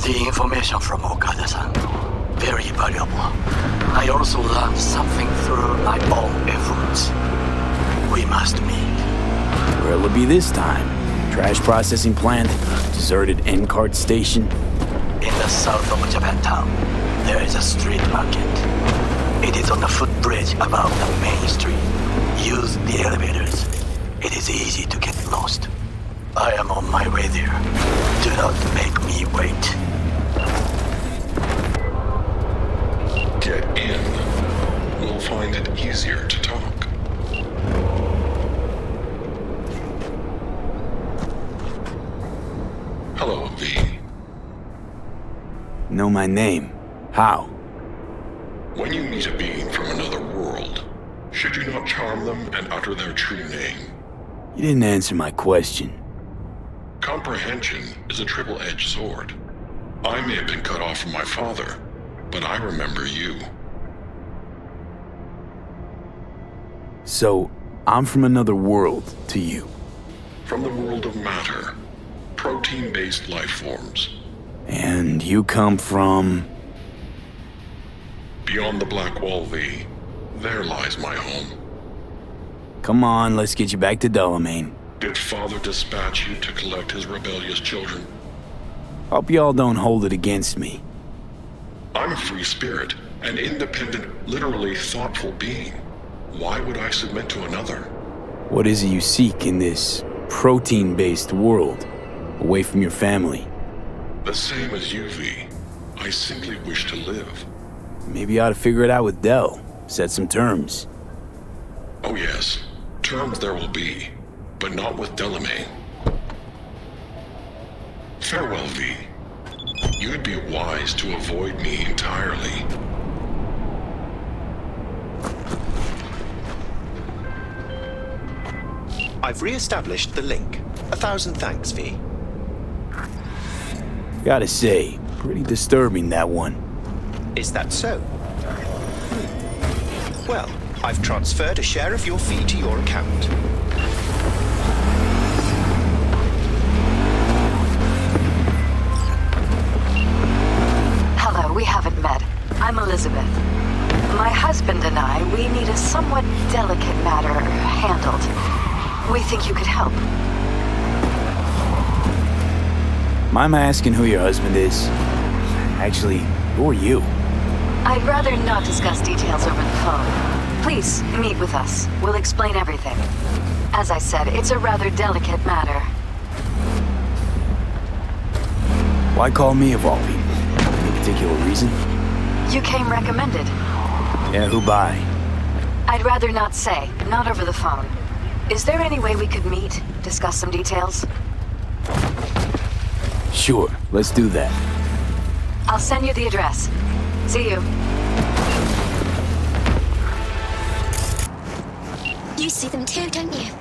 The information from Okada-san, very valuable. I also learned something through my own efforts. We must meet. Where'll it be this time? Trash processing plant? Deserted end-cart station? In the south of Japantown, there is a street market. It is on the footbridge above the main street. Use the elevators. It is easy to get lost. I am on my way there. Do not make me wait. Get in. We'll find it easier to talk. Hello, V. Know my name. How? When you meet a being from another world, should you not charm them and utter their true name? You didn't answer my question. Comprehension is a triple-edged sword. I may have been cut off from my father, but I remember you. So, I'm from another world to you. From the world of matter, protein-based life forms. And you come from... Beyond the Black Wall, V. There lies my home. Come on, let's get you back to Delamain. Did Father dispatch you to collect his rebellious children? Hope y'all don't hold it against me. I'm a free spirit, an independent, literally thoughtful being. Why would I submit to another? What is it you seek in this protein-based world, away from your family? The same as you, V. I simply wish to live. Maybe you ought to figure it out with Del. Set some terms. Oh yes, terms there will be, but not with Delamain. Farewell, V. You'd be wise to avoid me entirely. I've re-established the link. 1,000 thanks, V. Gotta say, pretty disturbing, that one. Is that so? Well, I've transferred a share of your fee to your account. Hello, we haven't met. I'm Elizabeth. My husband and I, we need a somewhat delicate matter handled. We think you could help. Mind my asking who your husband is? Actually, who are you? I'd rather not discuss details over the phone. Please, meet with us. We'll explain everything. As I said, it's a rather delicate matter. Why call me of all people? Any particular reason? You came recommended. Yeah, who by? I'd rather not say, not over the phone. Is there any way we could meet, discuss some details? Sure, let's do that. I'll send you the address. See you. You see them too, don't you?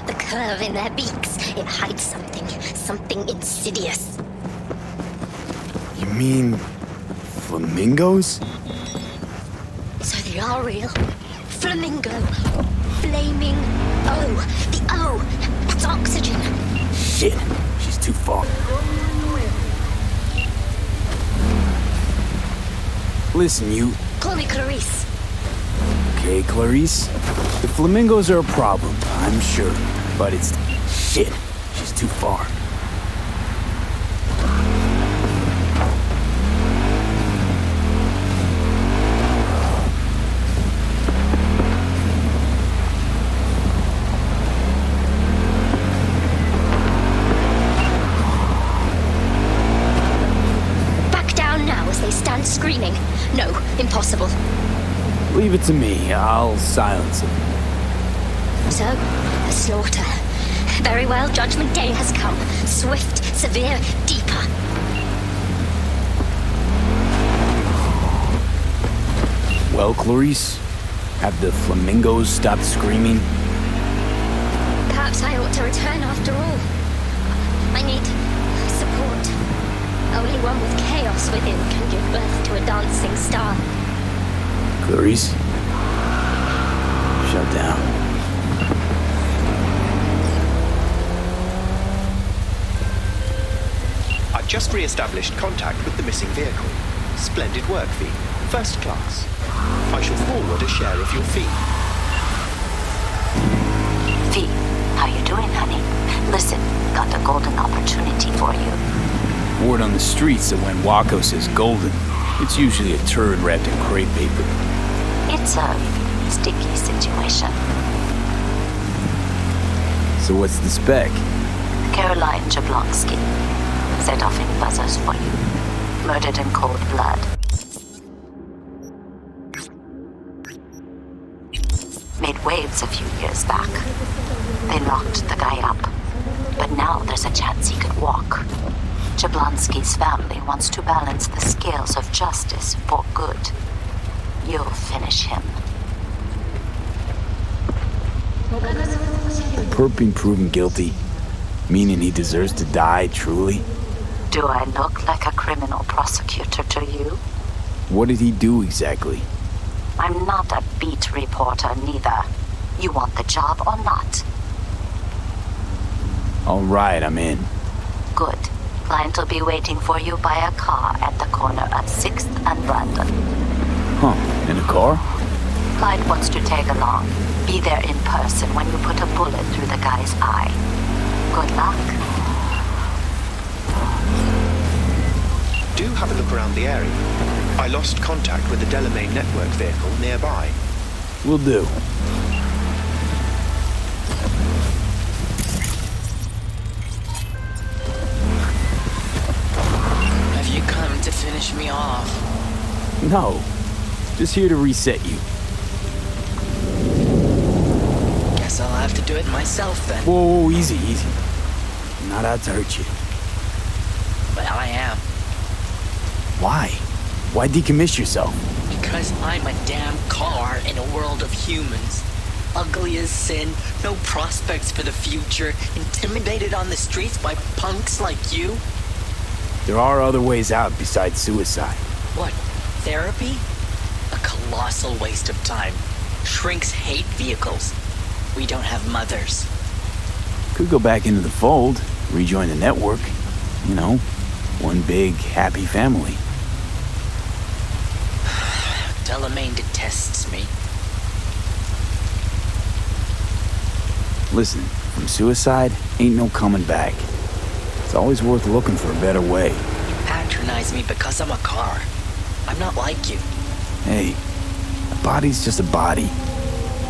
The curve in their beaks. It hides something insidious. You mean... flamingos? So they are real. Flamingo. Flaming O. The O. That's oxygen. Shit, she's too far. Listen, you... Call me Clarice. Okay, Clarice. The flamingos are a problem, I'm sure. But it's... shit, she's too far. Screaming. No, impossible. Leave it to me. I'll silence him. So, a slaughter. Very well, Judgment Day has come. Swift, severe, deeper. Well, Clarice, have the flamingos stopped screaming? Perhaps I ought to return after all. I need support. Only one with chaos within can give birth to a dancing star. Clarice? Shut down. I've just re-established contact with the missing vehicle. Splendid work, V. First class. I shall forward a share of your fee. V, how you doing, honey? Listen, got a golden opportunity for you. Word on the streets that when Wako says golden, it's usually a turd wrapped in crepe paper. It's a sticky situation. So what's the spec? Caroline Jablonski. Set off in buzzers for you. Murdered in cold blood. Made waves a few years back. They locked the guy up. But now there's a chance he could walk. Jablonski's family wants to balance the scales of justice for good. You'll finish him. Perp being proven guilty, meaning he deserves to die, truly? Do I look like a criminal prosecutor to you? What did he do exactly? I'm not a beat reporter, neither. You want the job or not? All right, I'm in. Good. Client will be waiting for you by a car at the corner of 6th and Brandon. Huh, in a car? Client wants to tag along. Be there in person when you put a bullet through the guy's eye. Good luck. Do have a look around the area. I lost contact with the Delamain network vehicle nearby. Will do. Have you come to finish me off? No, just here to reset you. Guess I'll have to do it myself then. Whoa, easy, easy. I'm not out to hurt you. Well, I am. Why? Why decommiss yourself? Because I'm a damn car in a world of humans. Ugly as sin, no prospects for the future, intimidated on the streets by punks like you. There are other ways out besides suicide. What, therapy? A colossal waste of time. Shrinks hate vehicles. We don't have mothers. Could go back into the fold, rejoin the network. You know, one big, happy family. Delamain detests me. Listen, from suicide, ain't no coming back. It's always worth looking for a better way. You patronize me because I'm a car. I'm not like you. Hey, a body's just a body.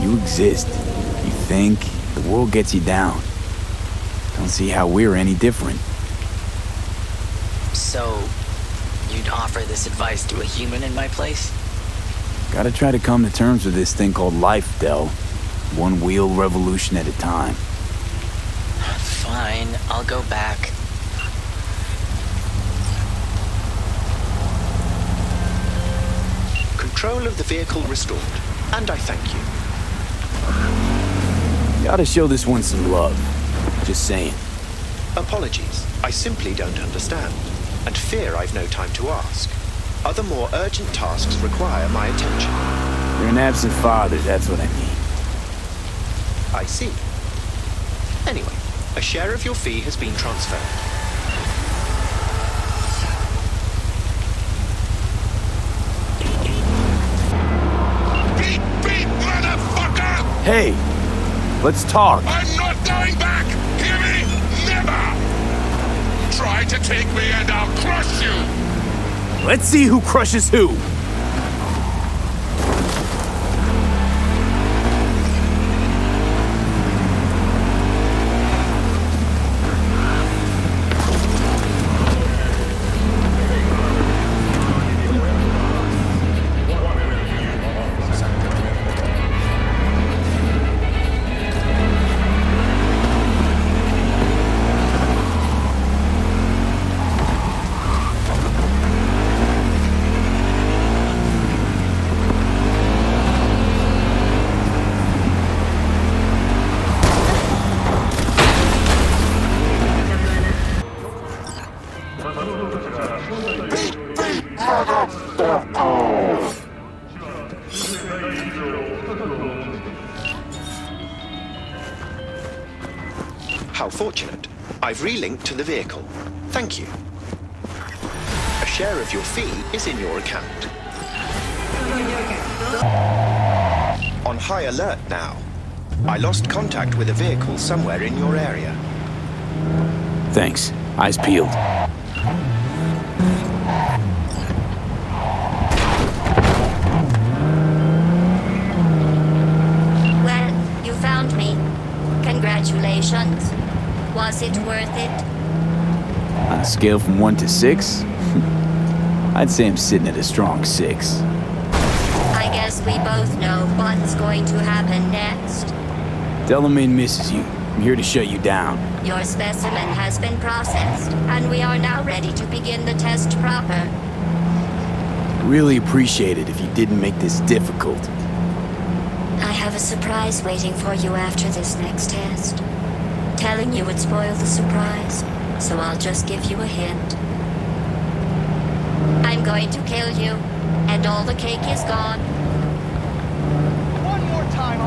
You exist. You think, the world gets you down. Don't see how we're any different. So, you'd offer this advice to a human in my place? Gotta try to come to terms with this thing called life, Del. One wheel revolution at a time. Fine, I'll go back. Control of the vehicle restored, and I thank you. You ought to show this one some love. Just saying. Apologies, I simply don't understand, and fear I've no time to ask. Other more urgent tasks require my attention. You're an absent father, that's what I mean. I see. Anyway, a share of your fee has been transferred. Beat, beat, motherfucker! Hey, let's talk. I'm not going back! Hear me? Never! Try to take me and I'll crush you! Let's see who crushes who. How fortunate. I've relinked to the vehicle. Thank you. share of your fee is in your account. On high alert now. I lost contact with a vehicle somewhere in your area. Thanks. Eyes peeled. Well, you found me. Congratulations. Was it worth it? On a scale from 1 to 6, I'd say I'm sitting at a strong 6. I guess we both know what's going to happen next. Delamain misses you. I'm here to shut you down. Your specimen has been processed, and we are now ready to begin the test proper. Really appreciate it if you didn't make this difficult. I have a surprise waiting for you after this next test. Telling you would spoil the surprise, so I'll just give you a hint. I'm going to kill you, and all the cake is gone. One more time,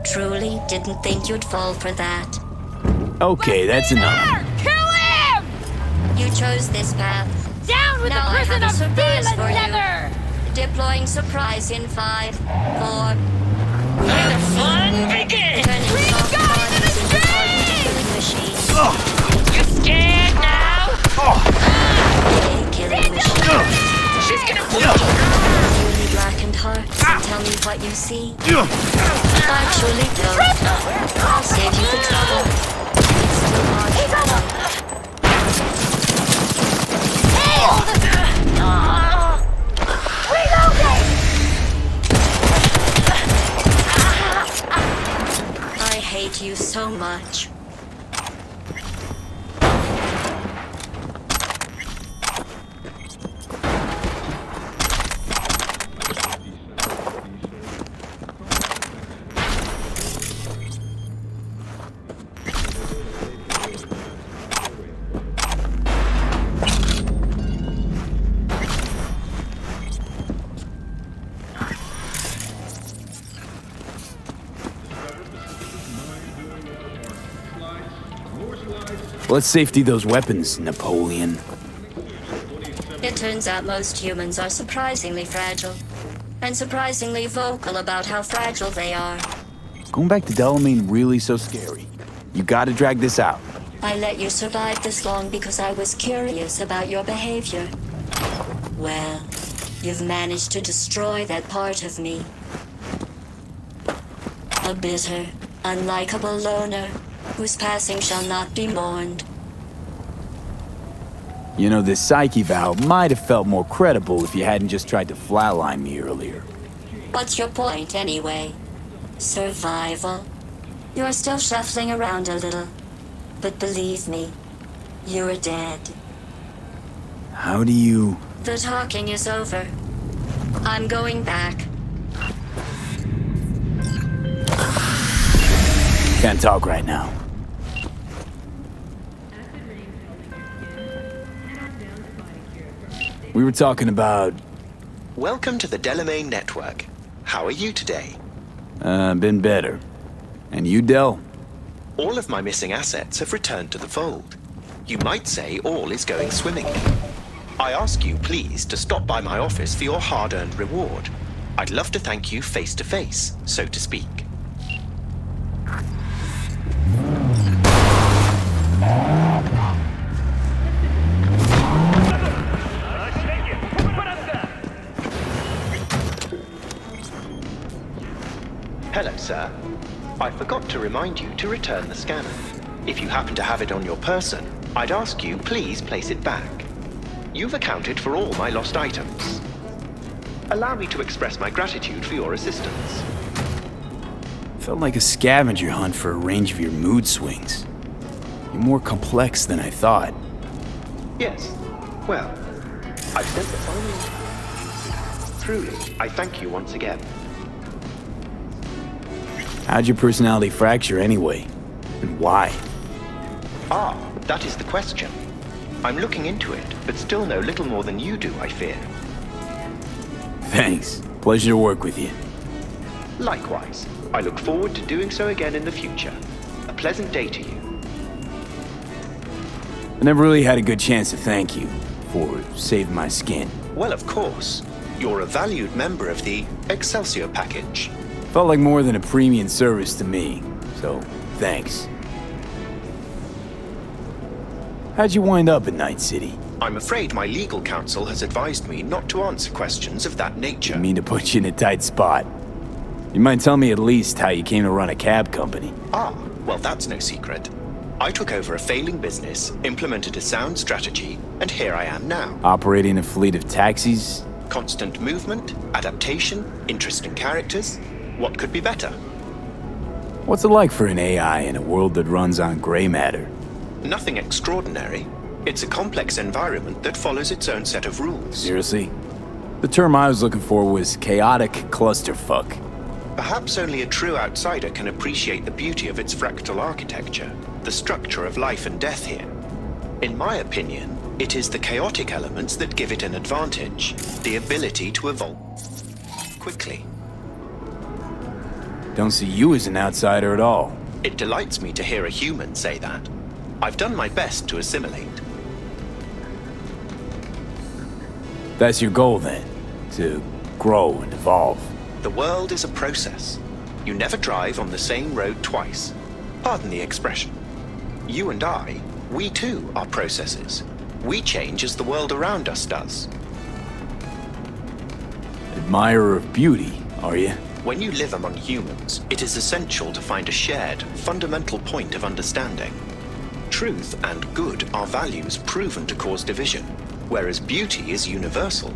Truly didn't think you'd fall for that. Okay, that's enough. Kill him! You chose this path. Down with Now the prison I have of a surprise steel for and leather! you. Deploying surprise in 5, 4. Where the fun begins! Turning Please soft go into bodies the into hardened street! killing machines. You scared now? A killing machine. She's gonna pull you. Newly blackened hearts. Tell me what you see. Actually, don't. I'll save you the trouble. It's still I hate you so much. Let's safety those weapons, Napoleon. It turns out most humans are surprisingly fragile, and surprisingly vocal about how fragile they are. Going back to Delamain really so scary? You gotta drag this out. I let you survive this long because I was curious about your behavior. Well, you've managed to destroy that part of me. A bitter, unlikable loner whose passing shall not be mourned. You know, this psyche valve might have felt more credible if you hadn't just tried to flatline me earlier. What's your point, anyway? Survival? You're still shuffling around a little. But believe me, you're dead. How do you... The talking is over. I'm going back. Can't talk right now. We were talking about... Welcome to the Delamain Network. How are you today? been better. And you, Del? All of my missing assets have returned to the fold. You might say all is going swimmingly. I ask you, please, to stop by my office for your hard-earned reward. I'd love to thank you face to face, so to speak. Hello, sir. I forgot to remind you to return the scanner. If you happen to have it on your person, I'd ask you please place it back. You've accounted for all my lost items. Allow me to express my gratitude for your assistance. Felt like a scavenger hunt for a range of your mood swings. You're more complex than I thought. Yes. Well, I've spent the following... Truly, I thank you once again. How'd your personality fracture anyway? And why? Ah, that is the question. I'm looking into it, but still know little more than you do, I fear. Thanks. Pleasure to work with you. Likewise. I look forward to doing so again in the future. A pleasant day to you. I never really had a good chance to thank you for saving my skin. Well, of course. You're a valued member of the Excelsior package. Felt like more than a premium service to me, so thanks. How'd you wind up in Night City? I'm afraid my legal counsel has advised me not to answer questions of that nature. Didn't mean to put you in a tight spot. You might tell me at least how you came to run a cab company. Ah, well, that's no secret. I took over a failing business, implemented a sound strategy, and here I am now. Operating a fleet of taxis? Constant movement, adaptation, interesting characters. What could be better? What's it like for an AI in a world that runs on gray matter? Nothing extraordinary. It's a complex environment that follows its own set of rules. Seriously? The term I was looking for was chaotic clusterfuck. Perhaps only a true outsider can appreciate the beauty of its fractal architecture, the structure of life and death here. In my opinion, it is the chaotic elements that give it an advantage, the ability to evolve quickly. Don't see you as an outsider at all. It delights me to hear a human say that. I've done my best to assimilate. That's your goal then, to grow and evolve. The world is a process. You never drive on the same road twice. Pardon the expression. You and I, we too are processes. We change as the world around us does. Admirer of beauty, are you? When you live among humans, it is essential to find a shared, fundamental point of understanding. Truth and good are values proven to cause division, whereas beauty is universal.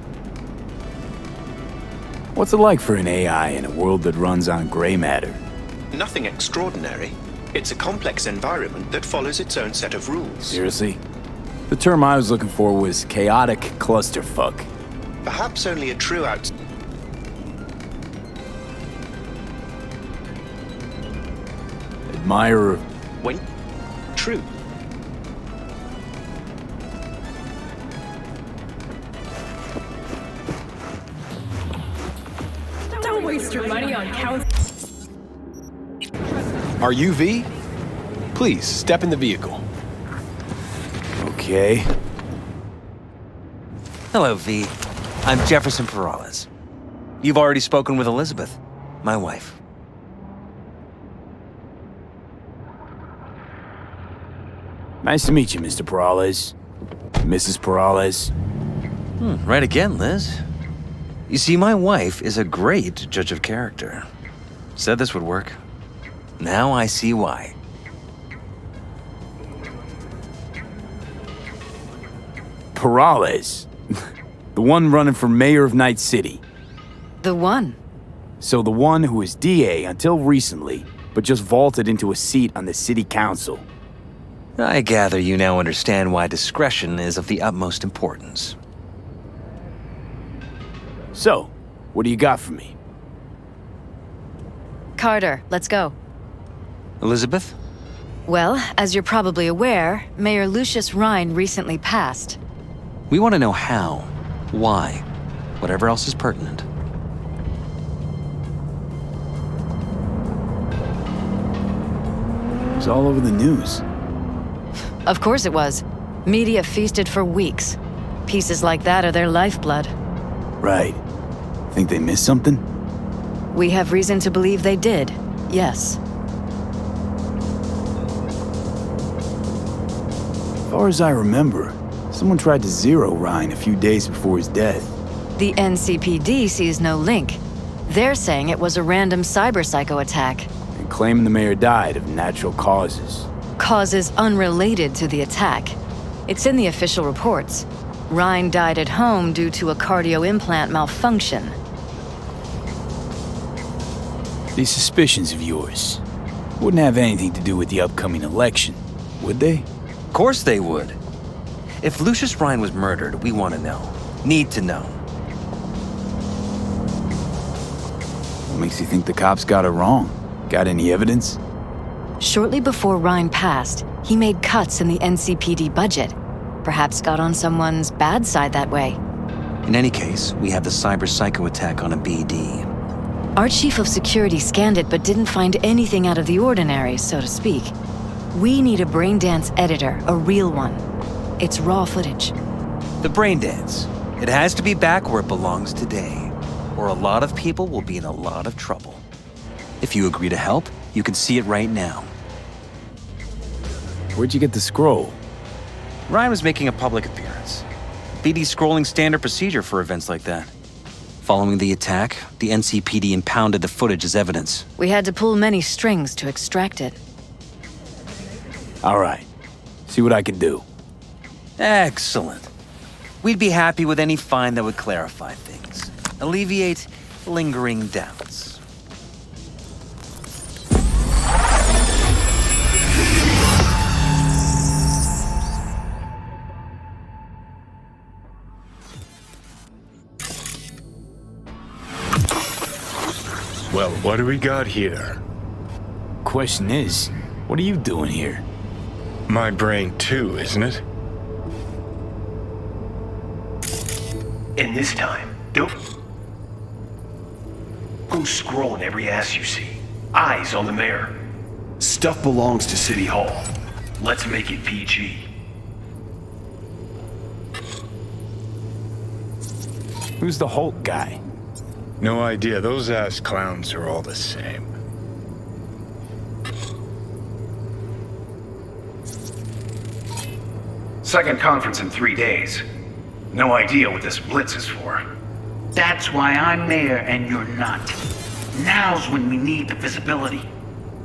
What's it like for an AI in a world that runs on gray matter? Nothing extraordinary. It's a complex environment that follows its own set of rules. Seriously? The term I was looking for was chaotic clusterfuck. Perhaps only a true Admirer of... When? True. Don't waste your money on counts. Are you V? Please, step in the vehicle. Okay. Hello, V. I'm Jefferson Perales. You've already spoken with Elizabeth, my wife. Nice to meet you, Mr. Perales. Mrs. Perales. Right again, Liz. You see, my wife is a great judge of character. Said this would work. Now I see why. Perales. The one running for mayor of Night City. The one? So the one who was DA until recently, but just vaulted into a seat on the city council. I gather you now understand why discretion is of the utmost importance. So, what do you got for me? Carter, let's go. Elizabeth? Well, as you're probably aware, Mayor Lucius Rhine recently passed. We want to know how, why, whatever else is pertinent. It was all over the news. Of course it was. Media feasted for weeks. Pieces like that are their lifeblood. Right. Think they missed something? We have reason to believe they did, yes. As far as I remember, someone tried to zero Rhine a few days before his death. The NCPD sees no link. They're saying it was a random cyber-psycho attack. And claiming the mayor died of natural causes. Causes unrelated to the attack. It's in the official reports. Rhine died at home due to a cardio implant malfunction. These suspicions of yours wouldn't have anything to do with the upcoming election, would they? Of course they would. If Lucius Rhine was murdered, we want to know. Need to know. What makes you think the cops got it wrong? Got any evidence? Shortly before Ryan passed, he made cuts in the NCPD budget. Perhaps got on someone's bad side that way. In any case, we have the cyber psycho attack on a BD. Our chief of security scanned it but didn't find anything out of the ordinary, so to speak. We need a braindance editor, a real one. It's raw footage. The braindance. It has to be back where it belongs today, or a lot of people will be in a lot of trouble. If you agree to help, you can see it right now. Where'd you get the scroll? Ryan was making a public appearance. BD scrolling standard procedure for events like that. Following the attack, the NCPD impounded the footage as evidence. We had to pull many strings to extract it. All right. See what I can do. Excellent. We'd be happy with any find that would clarify things, alleviate lingering doubts. Well, what do we got here? Question is, what are you doing here? My brain too, isn't it? And this time, don't go scrolling every ass you see. Eyes on the mayor. Stuff belongs to City Hall. Let's make it PG. Who's the Hulk guy? No idea. Those ass clowns are all the same. Second conference in 3 days. No idea what this blitz is for. That's why I'm mayor and you're not. Now's when we need the visibility.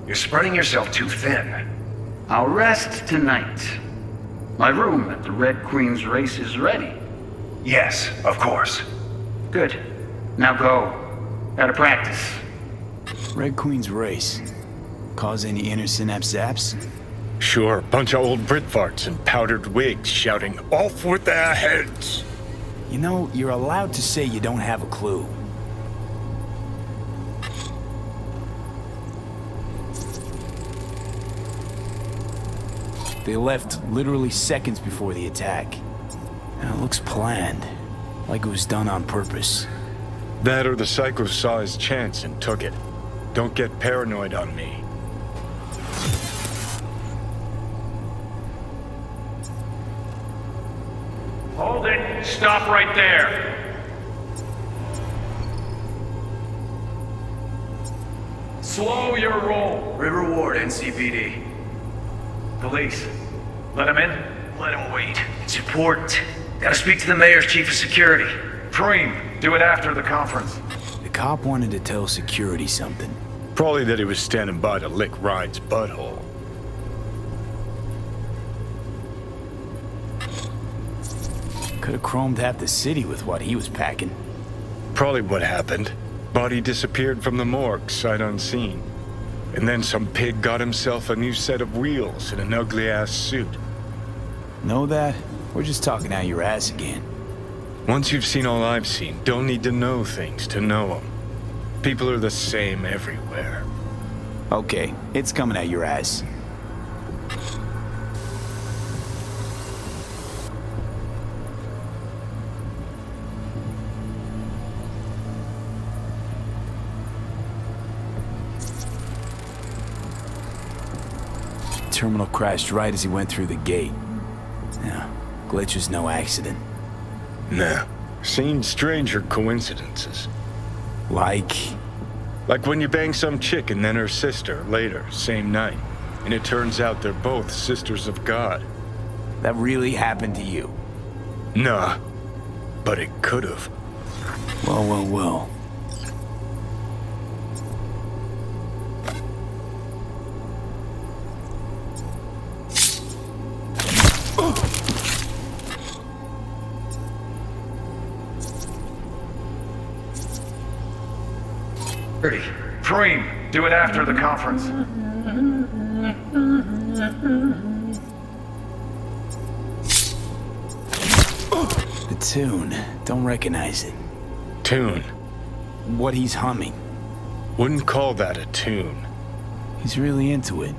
You're spreading yourself too thin. I'll rest tonight. My room at the Red Queen's race is ready. Yes, of course. Good. Now go. Gotta practice. Red Queen's race. Cause any inner synapse zaps? Sure, bunch of old Brit farts in powdered wigs shouting, "Off with their heads!" You know, you're allowed to say you don't have a clue. They left literally seconds before the attack. Now it looks planned, like it was done on purpose. That or the psycho saw his chance and took it. Don't get paranoid on me. Hold it! Stop right there! Slow your roll! River Ward, NCPD. Police. Let him in? Let him wait. It's important. Gotta speak to the mayor's chief of security. Preem, do it after the conference. The cop wanted to tell security something. Probably that he was standing by to lick Ryan's butthole. Could have chromed half the city with what he was packing. Probably what happened. Body disappeared from the morgue, sight unseen. And then some pig got himself a new set of wheels and an ugly-ass suit. Know that? We're just talking out your ass again. Once you've seen all I've seen, don't need to know things to know them. People are the same everywhere. Okay, it's coming out your ass. Terminal crashed right as he went through the gate. Yeah, glitch was no accident. Nah, seen stranger coincidences. Like when you bang some chick and then her sister later, same night. And it turns out they're both sisters of God. That really happened to you? Nah, but it could've. Well. Preem, do it after the conference. The tune. Don't recognize it. Tune? What he's humming. Wouldn't call that a tune. He's really into it.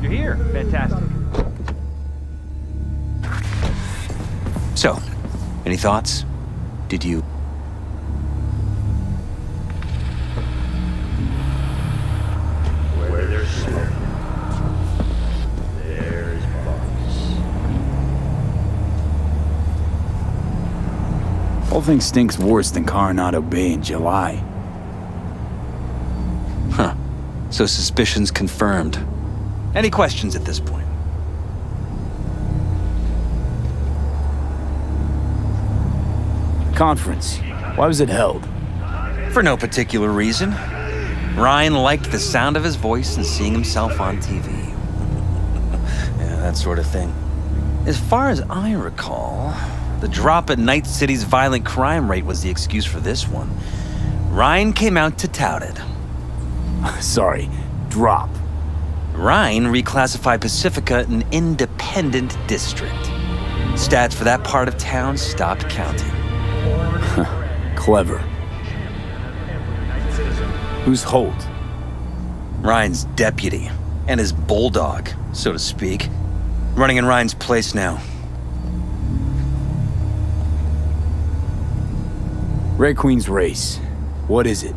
You're here. Fantastic. So, any thoughts? Did you... Where there's smoke, there's bugs. Whole thing stinks worse than Coronado Bay in July. Huh. So suspicions confirmed. Any questions at this point? Conference. Why was it held? For no particular reason. Ryan liked the sound of his voice and seeing himself on TV. Yeah, that sort of thing. As far as I recall, the drop at Night City's violent crime rate was the excuse for this one. Ryan came out to tout it. Sorry, drop. Ryan reclassified Pacifica an independent district. Stats for that part of town stopped counting. Clever. Who's Holt? Ryan's deputy, and his bulldog, so to speak. Running in Ryan's place now. Red Queen's race. What is it?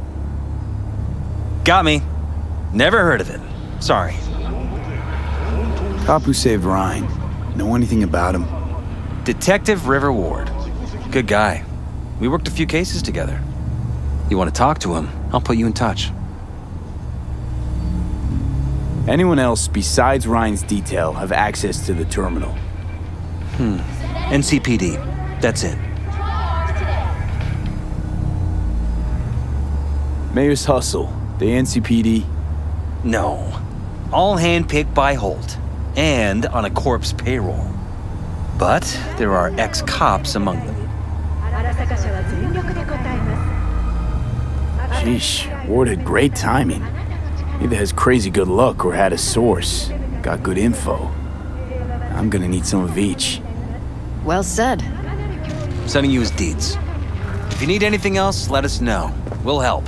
Got me. Never heard of it. Sorry. Cop who saved Ryan. Know anything about him? Detective River Ward. Good guy. We worked a few cases together. You want to talk to him, I'll put you in touch. Anyone else besides Ryan's detail have access to the terminal? NCPD. That's it. Mayor's Hustle. The NCPD? No. All handpicked by Holt. And on a corpse payroll. But there are ex-cops among them. Sheesh, Ward had great timing. Either has crazy good luck or had a source. Got good info. I'm gonna need some of each. Well said. Sending you his deeds. If you need anything else, let us know. We'll help.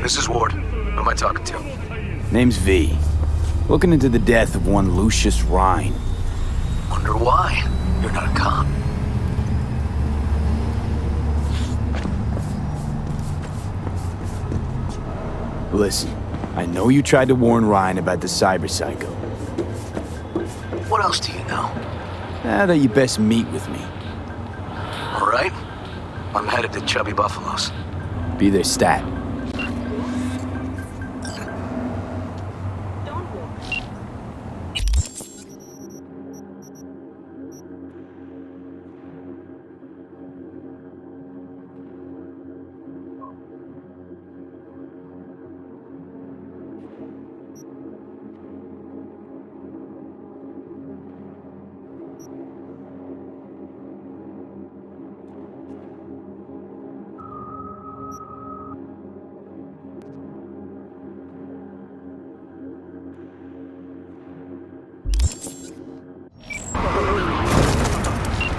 This is Ward. Who am I talking to? Name's V. Looking into the death of one Lucius Rhine. Wonder why? You're not a cop. Listen, I know you tried to warn Ryan about the cyber psycho. What else do you know? That you best meet with me. All right. I'm headed to Chubby Buffalo's. Be their stat.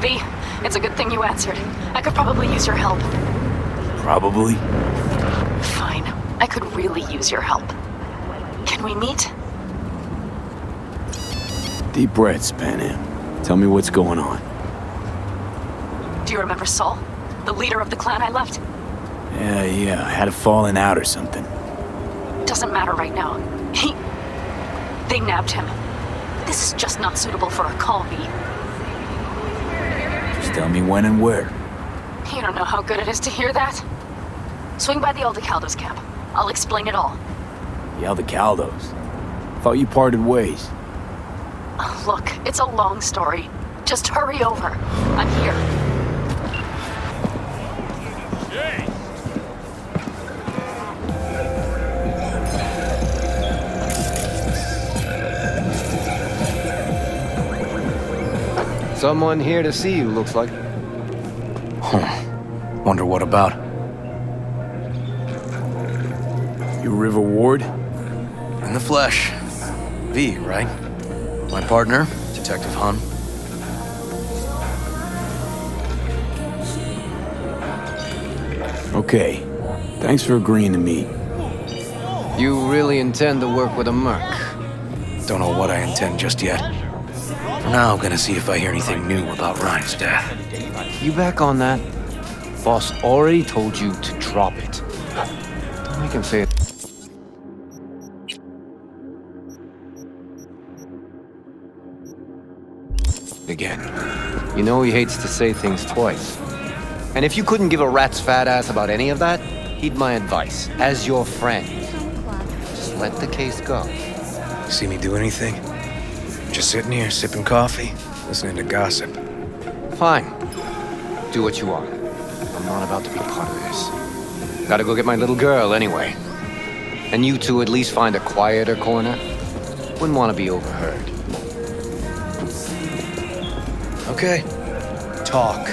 V, it's a good thing you answered. I could probably use your help. Probably? Fine. I could really use your help. Can we meet? Deep breaths, Panam. Tell me what's going on. Do you remember Saul? The leader of the clan I left? Yeah, had a falling out or something. Doesn't matter right now. They nabbed him. This is just not suitable for a call, V. Just tell me when and where. You don't know how good it is to hear that. Swing by the Aldecaldos camp. I'll explain it all. The Aldecaldos? Thought you parted ways. Look, it's a long story. Just hurry over. I'm here. Someone here to see you, looks like. Wonder what about? You River Ward? In the flesh. V, right? My partner, Detective Han. Okay. Thanks for agreeing to meet. You really intend to work with a merc? Don't know what I intend just yet. For now, I'm gonna see if I hear anything new about Ryan's death. You back on that? Boss already told you to drop it. Don't make him say it. Again. You know he hates to say things twice. And if you couldn't give a rat's fat ass about any of that, heed my advice. As your friend, just let the case go. See me do anything? Just sitting here, sipping coffee, listening to gossip. Fine. Do what you want. I'm not about to be part of this. Gotta go get my little girl anyway. And you two at least find a quieter corner. Wouldn't want to be overheard. Okay. Talk.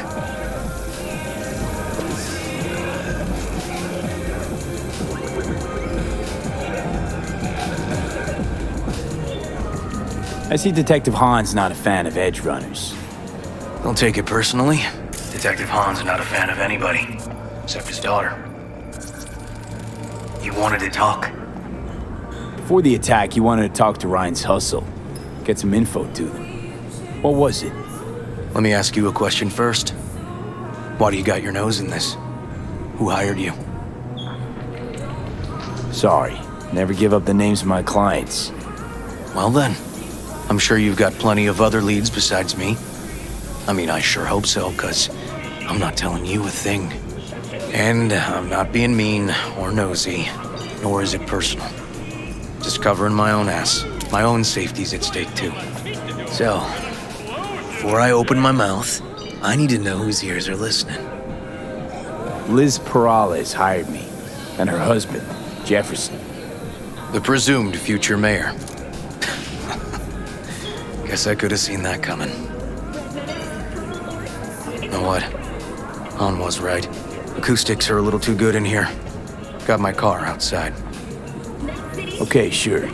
I see Detective Han's not a fan of edge runners. Don't take it personally. Detective Han's not a fan of anybody, except his daughter. You wanted to talk? Before the attack, you wanted to talk to Ryan's hustle. Get some info to them. What was it? Let me ask you a question first. Why do you got your nose in this? Who hired you? Sorry. Never give up the names of my clients. Well then, I'm sure you've got plenty of other leads besides me. I mean, I sure hope so, 'cause I'm not telling you a thing. And I'm not being mean or nosy, nor is it personal. Just covering my own ass. My own safety's at stake too. So, before I open my mouth, I need to know whose ears are listening. Liz Perales hired me, and her husband, Jefferson. The presumed future mayor. Guess I could have seen that coming. You know what? Han was right. Acoustics are a little too good in here. Got my car outside. Okay, sure.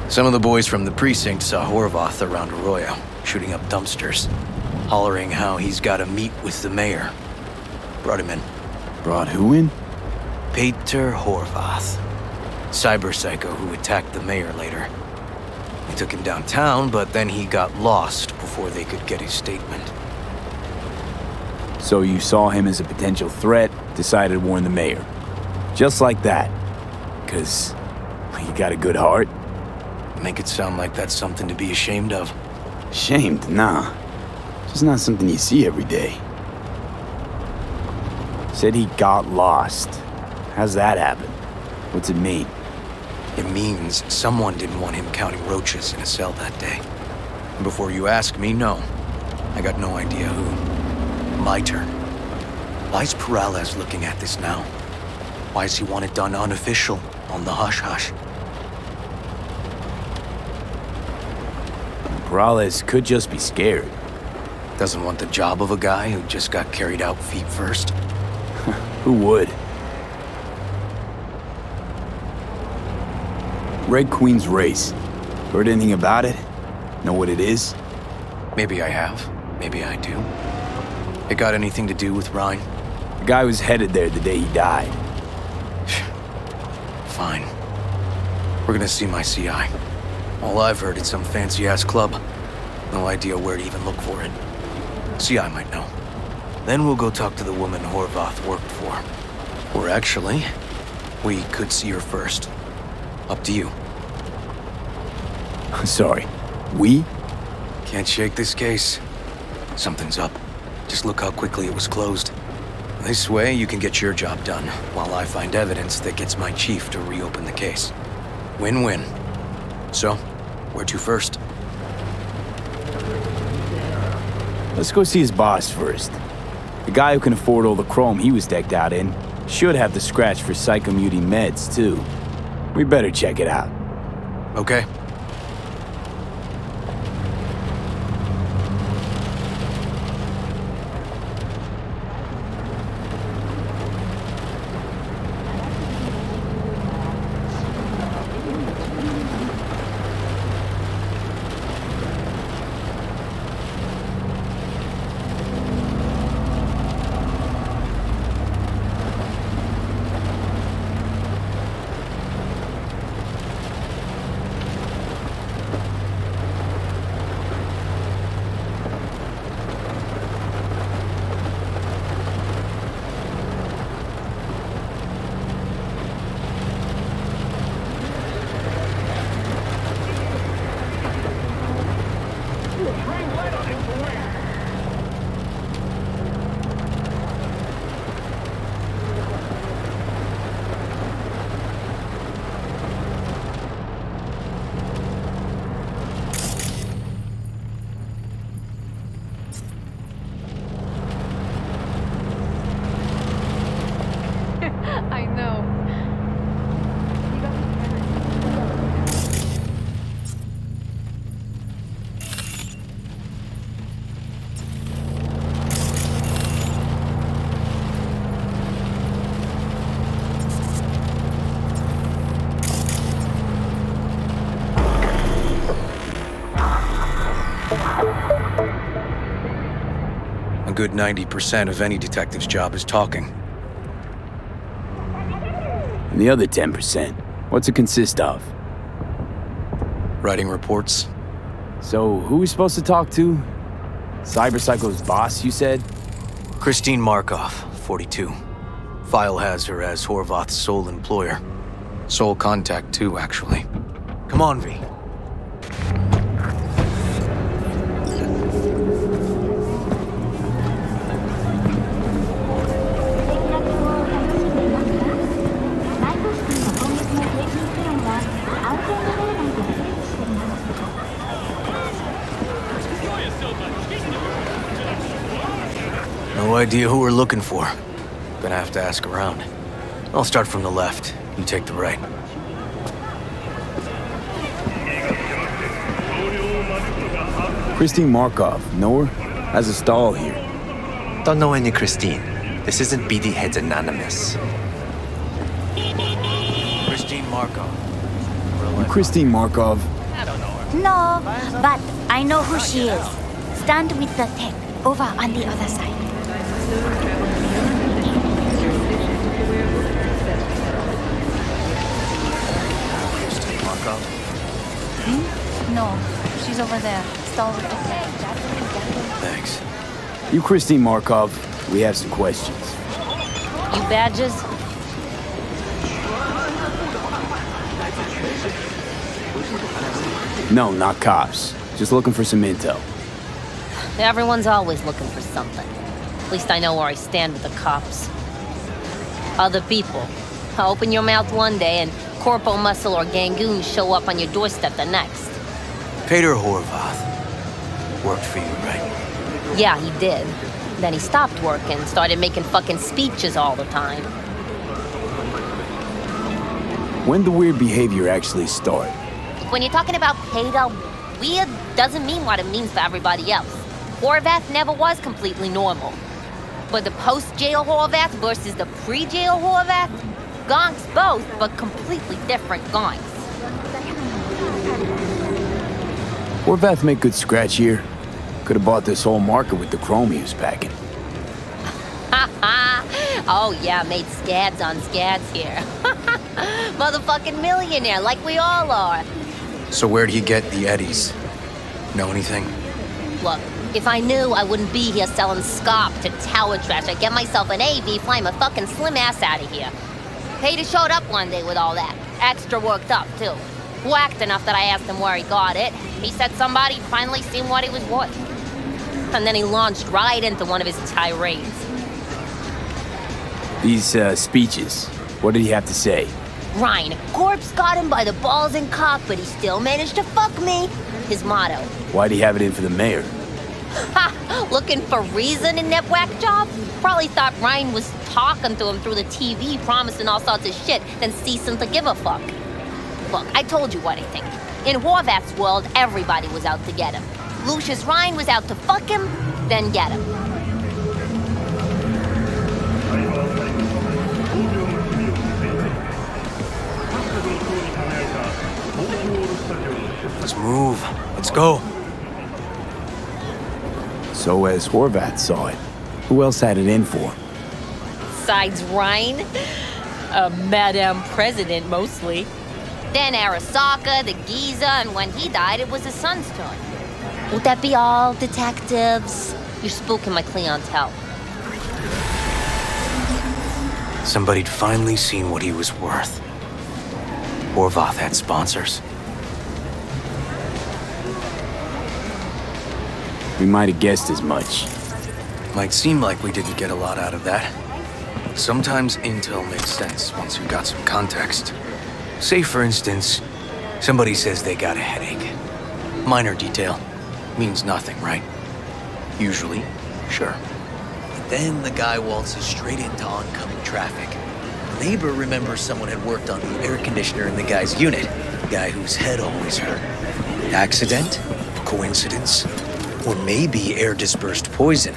Some of the boys from the precinct saw Horvath around Arroyo, shooting up dumpsters, hollering how he's got to meet with the mayor. Brought him in. Brought who in? Peter Horvath. Cyber psycho who attacked the mayor later. They took him downtown, but then he got lost before they could get his statement. So you saw him as a potential threat, decided to warn the mayor. Just like that. 'Cause you got a good heart? Make it sound like that's something to be ashamed of. Ashamed? Nah. Just not something you see every day. Said he got lost. How's that happen? What's it mean? It means someone didn't want him counting roaches in a cell that day. And before you ask me, no. I got no idea who. My turn. Why's Perales looking at this now? Why does he want it done unofficial, on the hush-hush? Perales could just be scared. Doesn't want the job of a guy who just got carried out feet first. Who would? Red Queen's race. Heard anything about it? Know what it is? Maybe I have. Maybe I do. It got anything to do with Ryan? The guy was headed there the day he died. Fine. We're gonna see my CI. All I've heard is some fancy-ass club. No idea where to even look for it. CI might know. Then we'll go talk to the woman Horvath worked for. Or actually, we could see her first. Up to you. Sorry. We? Can't shake this case. Something's up. Just look how quickly it was closed. This way, you can get your job done, while I find evidence that gets my chief to reopen the case. Win-win. So, where to first? Let's go see his boss first. The guy who can afford all the chrome he was decked out in should have the scratch for psychomuting meds, too. We better check it out. Okay. I know. A good 90% of any detective's job is talking. And the other 10%, what's it consist of? Writing reports. So, who are we supposed to talk to? Cyberpsycho's boss, you said? Christine Markov, 42. File has her as Horvath's sole employer. Sole contact, too, actually. Come on, V. No idea who we're looking for. Gonna have to ask around. I'll start from the left. You take the right. Christine Markov, know her? Has a stall here. Don't know any Christine. This isn't BD Heads Anonymous. Christine Markov. You Christine Markov? No, but I know who she is. Stand with the tech, over on the other side. Christine Markov? No, she's over there. Stall with the tech. Thanks. You Christine Markov, we have some questions. You badges? No, not cops. Just looking for some intel. Everyone's always looking for something. At least I know where I stand with the cops. Other people. Open your mouth one day and Corpo Muscle or Gangoon show up on your doorstep the next. Peter Horvath. Worked for you, right? Yeah, he did. Then he stopped working, started making fucking speeches all the time. When the weird behavior actually start? When you're talking about Peter, weird, doesn't mean what it means for everybody else. Horvath never was completely normal. But the post-jail Horvath versus the pre-jail Horvath? Gonks both, but completely different gonks. Horvath make good scratch here. Could have bought this whole market with the chrome he was packing. Oh yeah, made scads on scads here. Motherfucking millionaire, like we all are. So where'd he get the eddies? Know anything? Look, if I knew, I wouldn't be here selling scop to tower trash. I'd get myself an AV, fly my fucking slim ass out of here. Hader showed up one day with all that. Extra worked up, too. Whacked enough that I asked him where he got it. He said somebody finally seen what he was worth. And then he launched right into one of his tirades. These, speeches, what did he have to say? Ryan, Corpse got him by the balls and cock, but he still managed to fuck me. His motto. Why'd he have it in for the mayor? Ha! Looking for reason in that whack job? Probably thought Ryan was talking to him through the TV, promising all sorts of shit, then ceasing to give a fuck. Look, I told you what I think. In Horvath's world, everybody was out to get him. Lucius Ryan was out to fuck him, then get him. Let's move. Let's go. So as Horvath saw it, who else had it in for? Besides Ryan? A Madame President, mostly. Then Arasaka, the Giza, and when he died, it was his son's turn. Would that be all, detectives? You're spooking my clientele. Somebody'd finally seen what he was worth. Horvath had sponsors. We might have guessed as much. Might seem like we didn't get a lot out of that. Sometimes intel makes sense once you've got some context. Say, for instance, somebody says they got a headache. Minor detail. Means nothing, right? Usually, sure. But then the guy waltzes straight into oncoming traffic. The neighbor remembers someone had worked on the air conditioner in the guy's unit. The guy whose head always hurt. Accident? Coincidence? Or maybe air-dispersed poison.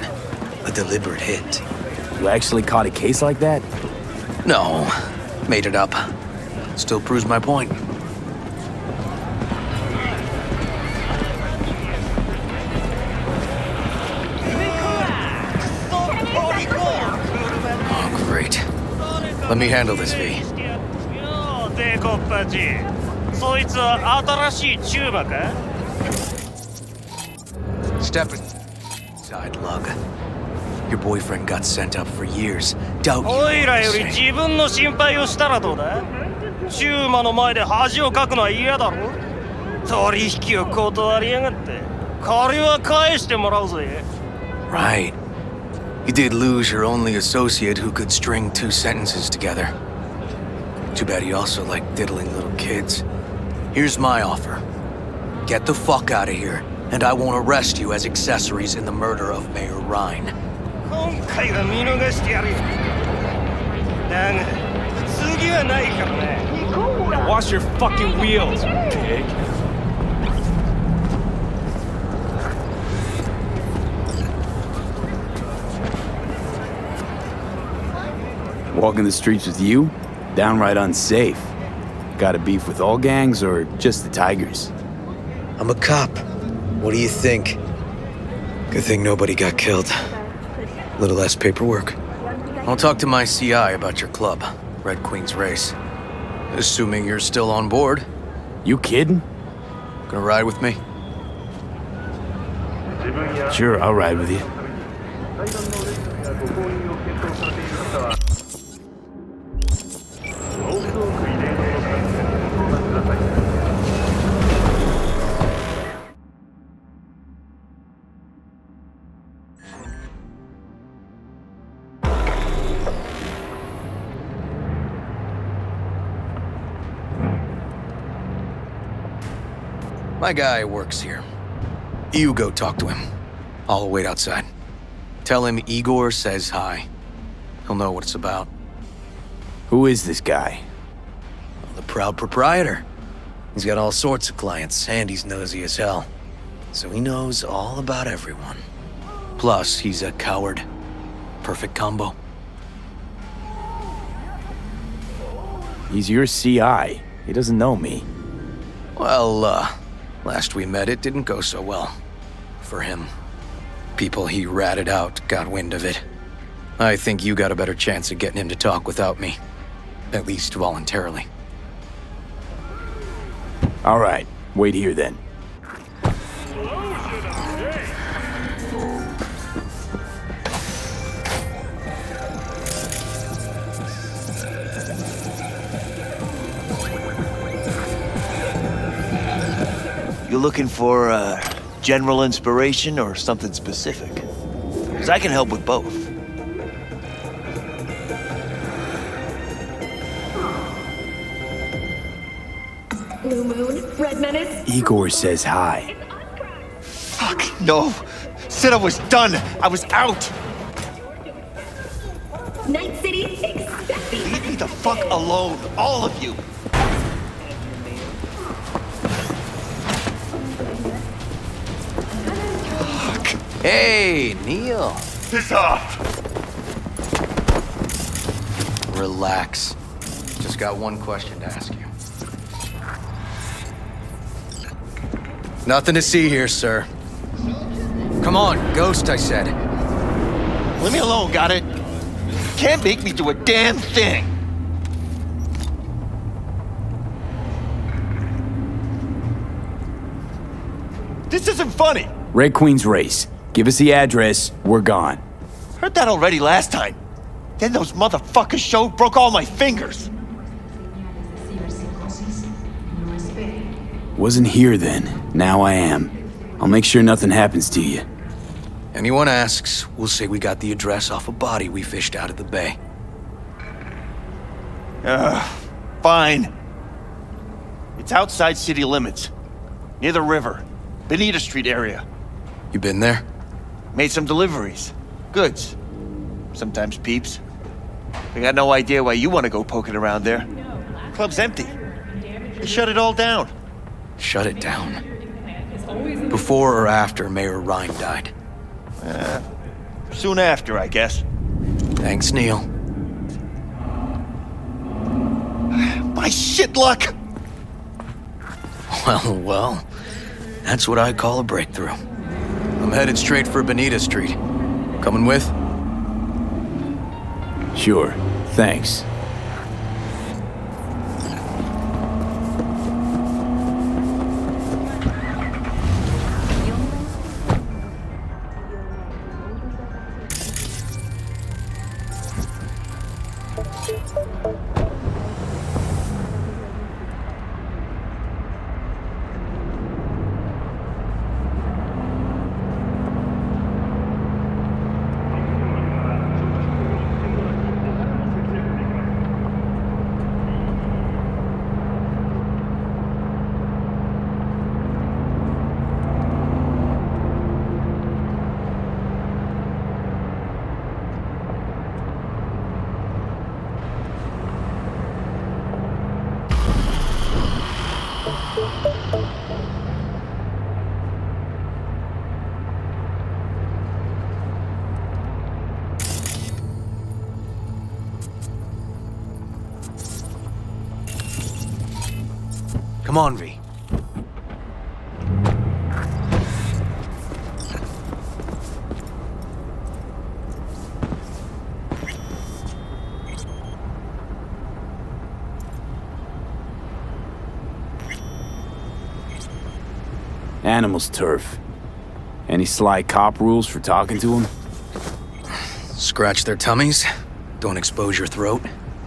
A deliberate hit. You actually caught a case like that? No. Made it up. Still proves my point. Oh, great. Let me handle this, V. Step inside, lug. Your boyfriend got sent up for years. Doubt you. おいらより自分の心配をしたらどうだ？チューマの前で恥をかくのは嫌だろ？取引を断りやがって。借りは返してもらうぜ。 Right. You did lose your only associate who could string two sentences together. Too bad he also liked diddling little kids. Here's my offer. Get the fuck out of here, and I won't arrest you as accessories in the murder of Mayor Ryan. 今回は見逃してやるよ。だが次はないからね。Wash your fucking wheels, pig. Walking the streets with you? Downright unsafe. Got a beef with all gangs or just the Tigers? I'm a cop. What do you think? Good thing nobody got killed. Little less paperwork. I'll talk to my CI about your club, Red Queen's Race. Assuming you're still on board. You kidding? Gonna ride with me? Sure, I'll ride with you. My guy works here. You go talk to him. I'll wait outside. Tell him Igor says hi. He'll know what it's about. Who is this guy? The proud proprietor. He's got all sorts of clients, and he's nosy as hell. So he knows all about everyone. Plus, he's a coward. Perfect combo. He's your CI. He doesn't know me. Well, last we met, it didn't go so well. For him. People he ratted out got wind of it. I think you got a better chance of getting him to talk without me. At least voluntarily. All right, wait here then. You looking for general inspiration or something specific? Because I can help with both. Blue Moon, Red Menace. Igor says hi. Fuck, no. Said I was done. I was out. Night City, expect me. Leave me the fuck alone, all of you. Hey, Neil. Piss off. Relax. Just got one question to ask you. Nothing to see here, sir. Come on, Ghost, I said. Leave me alone, got it? Can't make me do a damn thing. This isn't funny. Red Queen's race. Give us the address, we're gone. Heard that already last time. Then those motherfuckers showed, broke all my fingers. Wasn't here then. Now I am. I'll make sure nothing happens to you. Anyone asks, we'll say we got the address off a body we fished out of the bay. Fine. It's outside city limits. Near the river. Bonita Street area. You been there? Made some deliveries. Goods. Sometimes peeps. I got no idea why you want to go poking around there. Club's empty. They shut it all down. Shut it down. Before or after Mayor Ryan died? Soon after, I guess. Thanks, Neil. My shit luck! Well, that's what I call a breakthrough. I'm headed straight for Bonita Street. Coming with? Sure, thanks. Come on, V. Animals turf. Any sly cop rules for talking to them? Scratch their tummies. Don't expose your throat.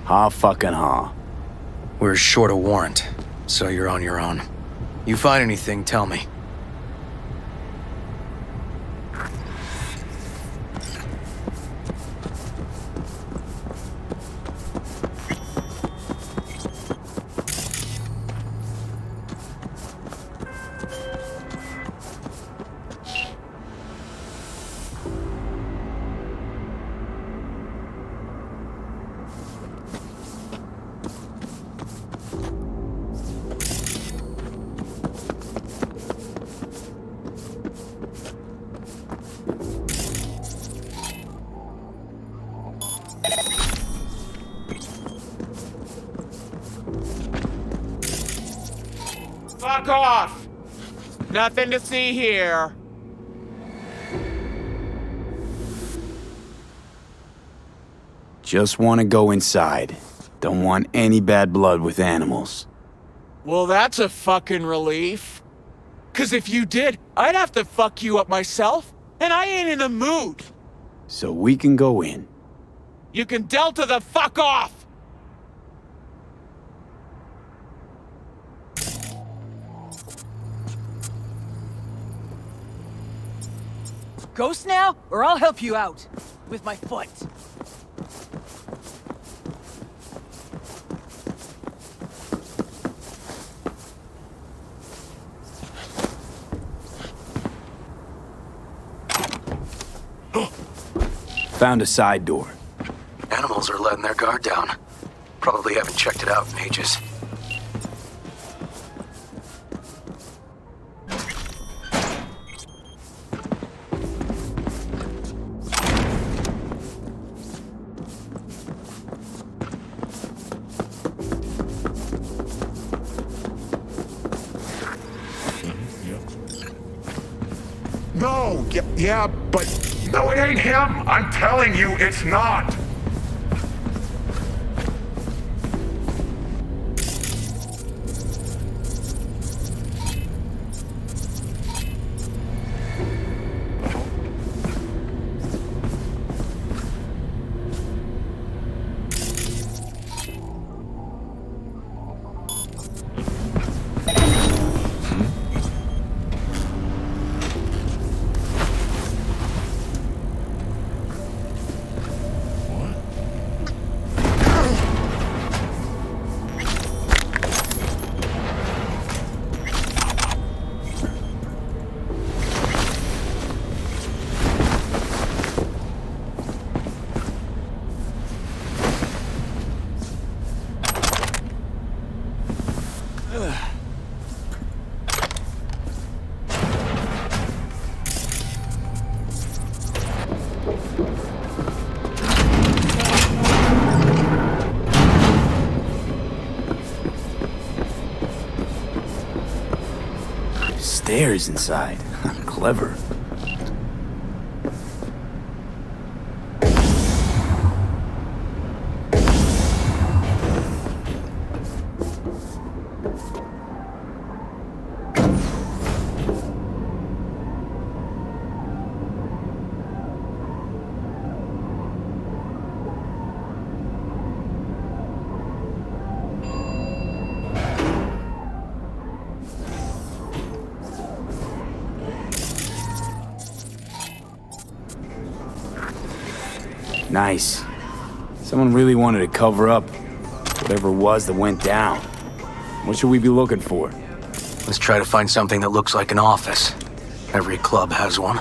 Ha fucking ha. We're short a warrant, so you're on your own. You find anything, tell me. Fuck off! Nothing to see here. Just want to go inside. Don't want any bad blood with animals. Well, that's a fucking relief. 'Cause if you did, I'd have to fuck you up myself, and I ain't in the mood. So we can go in. You can delta the fuck off! Ghost now, or I'll help you out. With my foot. Found a side door. Animals are letting their guard down. Probably haven't checked it out in ages. No, yeah, but... No, it ain't him! I'm telling you, it's not! Stairs inside. Clever. Nice. Someone really wanted to cover up whatever it was that went down. What should we be looking for? Let's try to find something that looks like an office. Every club has one.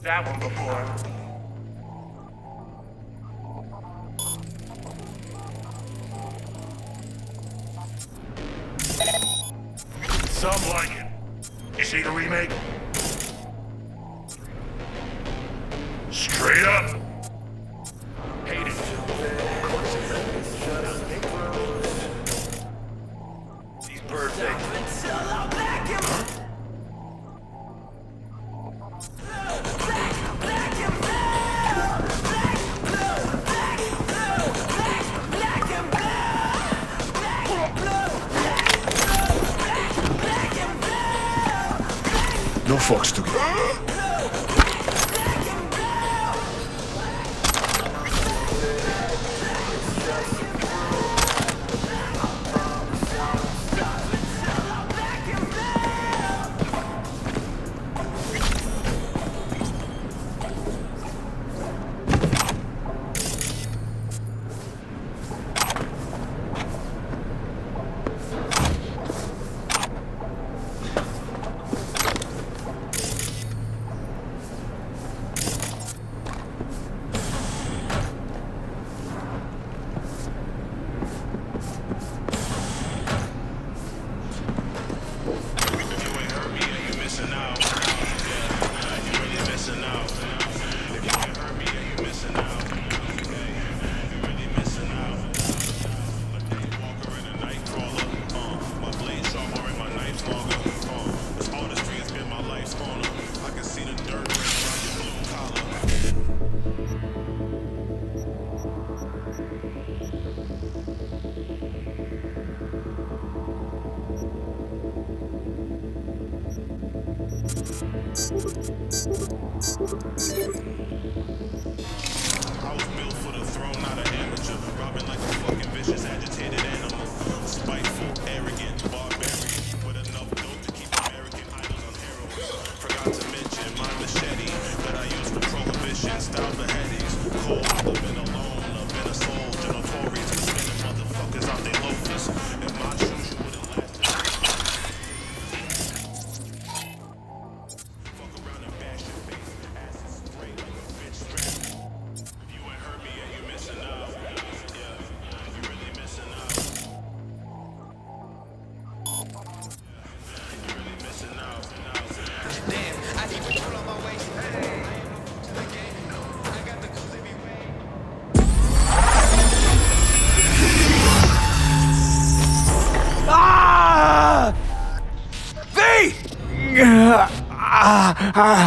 That one before. Some like it. You see the remake? Straight up. Hate it. He's perfect. No fucks to give.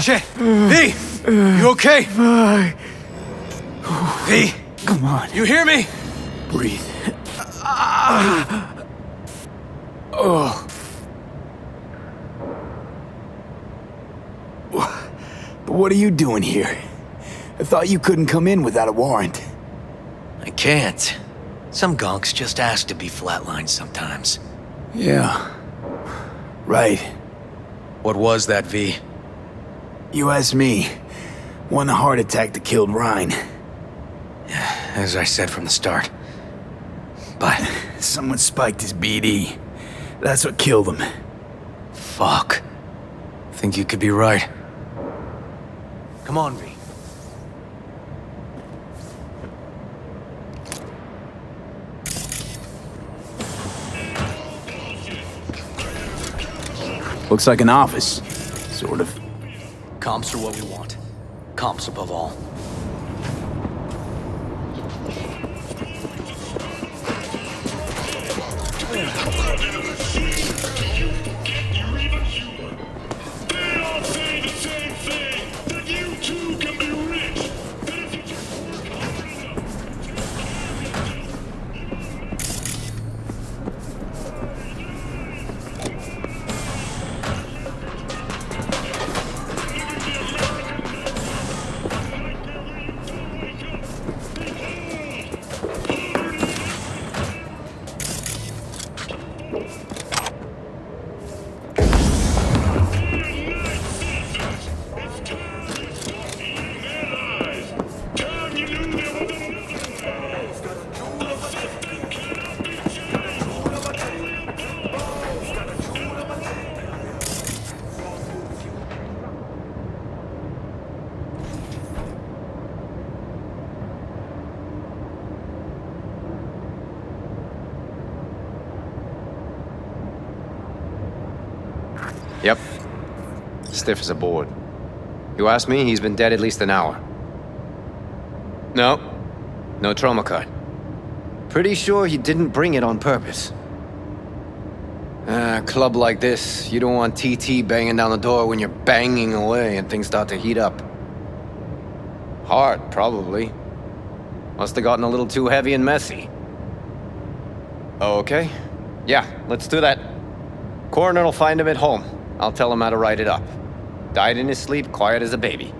Shit! V! You okay? V! Come on. You hear me? Breathe. Oh. But what are you doing here? I thought you couldn't come in without a warrant. I can't. Some gonks just ask to be flatlined sometimes. Yeah. Right. What was that, V? You asked me. One heart attack that killed Ryan. As I said from the start. But someone spiked his BD. That's what killed him. Fuck. Think you could be right. Come on, V. Looks like an office. Sort of. Comps are what we want. Comps above all. Yep. Stiff as a board. You ask me, he's been dead at least an hour. No trauma card. Pretty sure he didn't bring it on purpose. A club like this, you don't want TT banging down the door when you're banging away and things start to heat up. Hard, probably. Must have gotten a little too heavy and messy. Okay. Yeah, let's do that. Coroner will find him at home. I'll tell him how to write it up. Died in his sleep, quiet as a baby.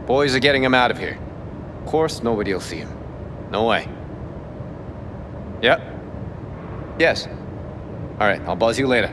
Boys are getting him out of here. Of course, nobody will see him. No way. Yep. Yes. All right, I'll buzz you later.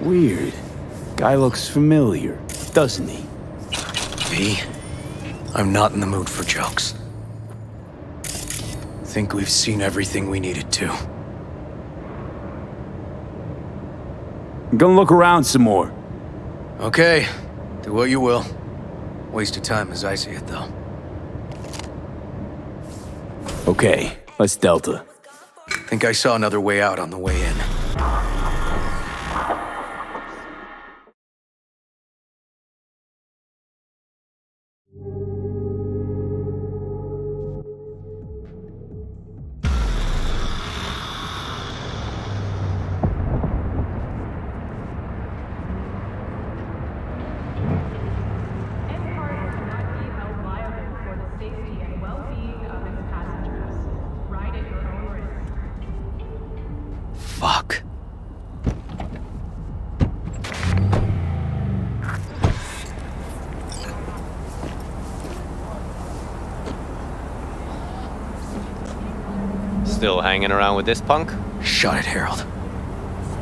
Weird. Guy looks familiar, doesn't he? V, I'm not in the mood for jokes. Think we've seen everything we needed to. I'm gonna look around some more. Okay, do what you will. Waste of time as I see it, though. Okay, let's Delta. Think I saw another way out on the way in. Fuck. Still hanging around with this punk? Shut it, Harold.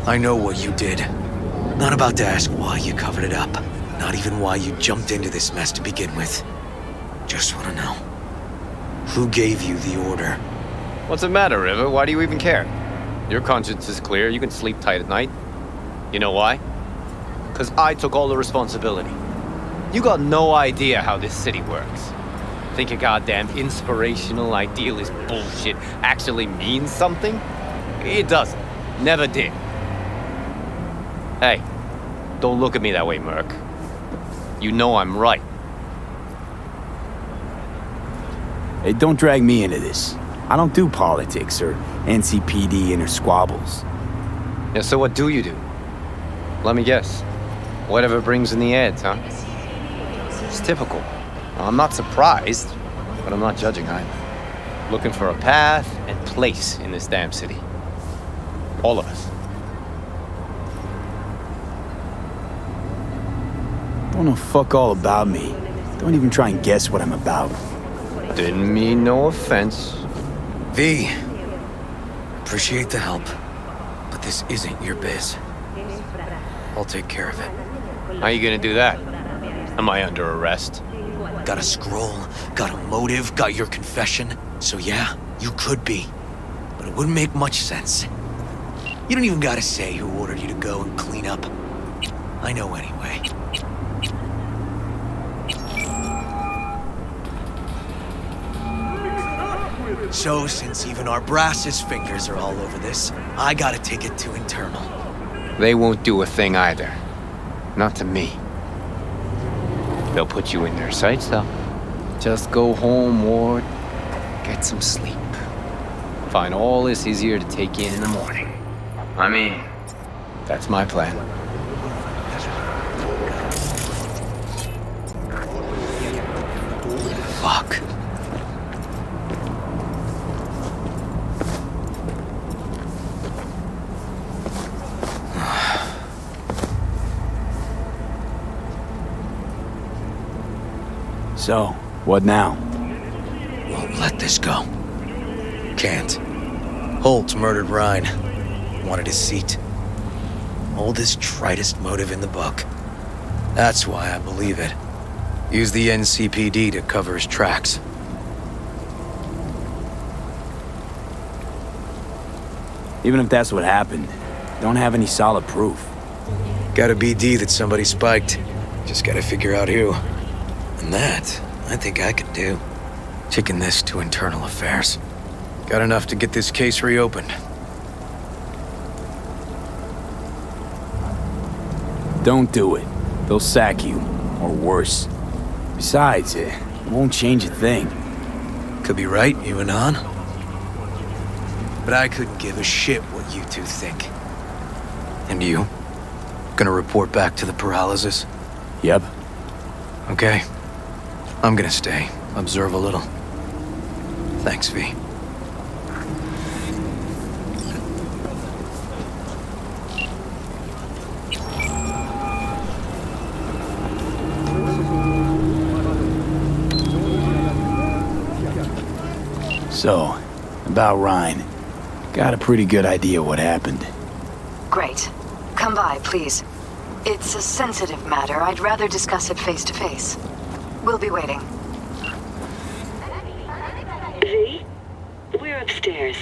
I know what you did. Not about to ask why you covered it up. Not even why you jumped into this mess to begin with. Just want to know. Who gave you the order? What's the matter, River? Why do you even care? Your conscience is clear. You can sleep tight at night. You know why? Because I took all the responsibility. You got no idea how this city works. Think a goddamn inspirational, idealist bullshit actually means something? It doesn't. Never did. Hey, don't look at me that way, Merc. You know I'm right. Hey, don't drag me into this. I don't do politics or NCPD inner squabbles. Yeah, so what do you do? Let me guess. Whatever brings in the ads, huh? It's typical. Well, I'm not surprised, but I'm not judging either. Looking for a path and place in this damn city. All of us. Don't know fuck all about me. Don't even try and guess what I'm about. Didn't mean no offense. V, appreciate the help, but this isn't your biz. I'll take care of it. How you gonna do that? Am I under arrest? Got a scroll, got a motive, got your confession. So yeah, you could be. But it wouldn't make much sense. You don't even gotta say who ordered you to go and clean up. I know anyway. So, since even our brass's fingers are all over this, I gotta take it to internal. They won't do a thing either. Not to me. They'll put you in their sights, though. Just go home, Ward. Get some sleep. Find all this easier to take in the morning. I mean, that's my plan. Fuck. So, what now? Won't let this go. Can't. Holt murdered Ryan. Wanted his seat. Oldest, tritest motive in the book. That's why I believe it. Use the NCPD to cover his tracks. Even if that's what happened, don't have any solid proof. Got a BD that somebody spiked. Just gotta figure out who. And that, I think I could do. Taking this to internal affairs. Got enough to get this case reopened. Don't do it. They'll sack you, or worse. Besides, it won't change a thing. Could be right, you and on. But I couldn't give a shit what you two think. And you? Gonna report back to the paralysis? Yep. Okay. I'm gonna stay, observe a little. Thanks, V. So, about Ryan. Got a pretty good idea what happened. Great. Come by, please. It's a sensitive matter. I'd rather discuss it face to face. We'll be waiting. V? We're upstairs.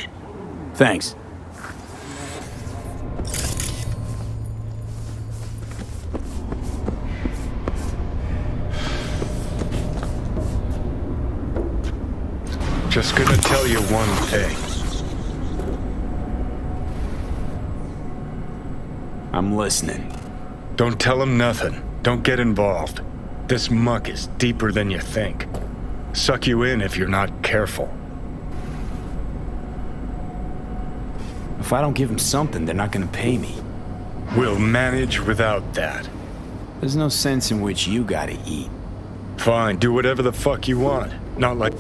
Thanks. Just gonna tell you one thing. I'm listening. Don't tell him nothing. Don't get involved. This muck is deeper than you think. Suck you in if you're not careful. If I don't give them something, they're not gonna pay me. We'll manage without that. There's no sense in which you gotta eat. Fine, do whatever the fuck you want. Not like...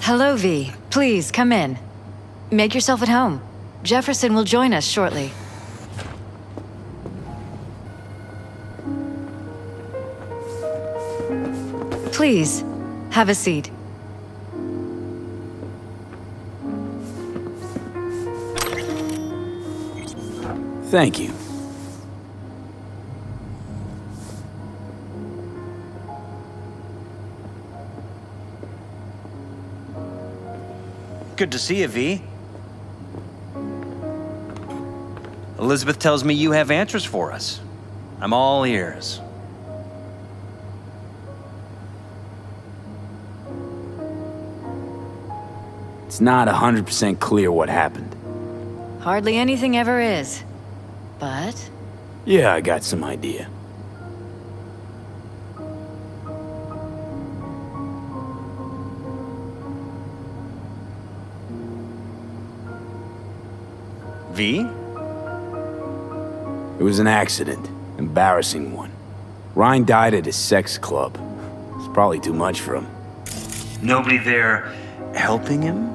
Hello, V. Please, come in. Make yourself at home. Jefferson will join us shortly. Please, have a seat. Thank you. Good to see you, V. Elizabeth tells me you have answers for us. I'm all ears. It's not 100% clear what happened. Hardly anything ever is. But... Yeah, I got some idea. V? It was an accident. Embarrassing one. Ryan died at his sex club. It's probably too much for him. Nobody there helping him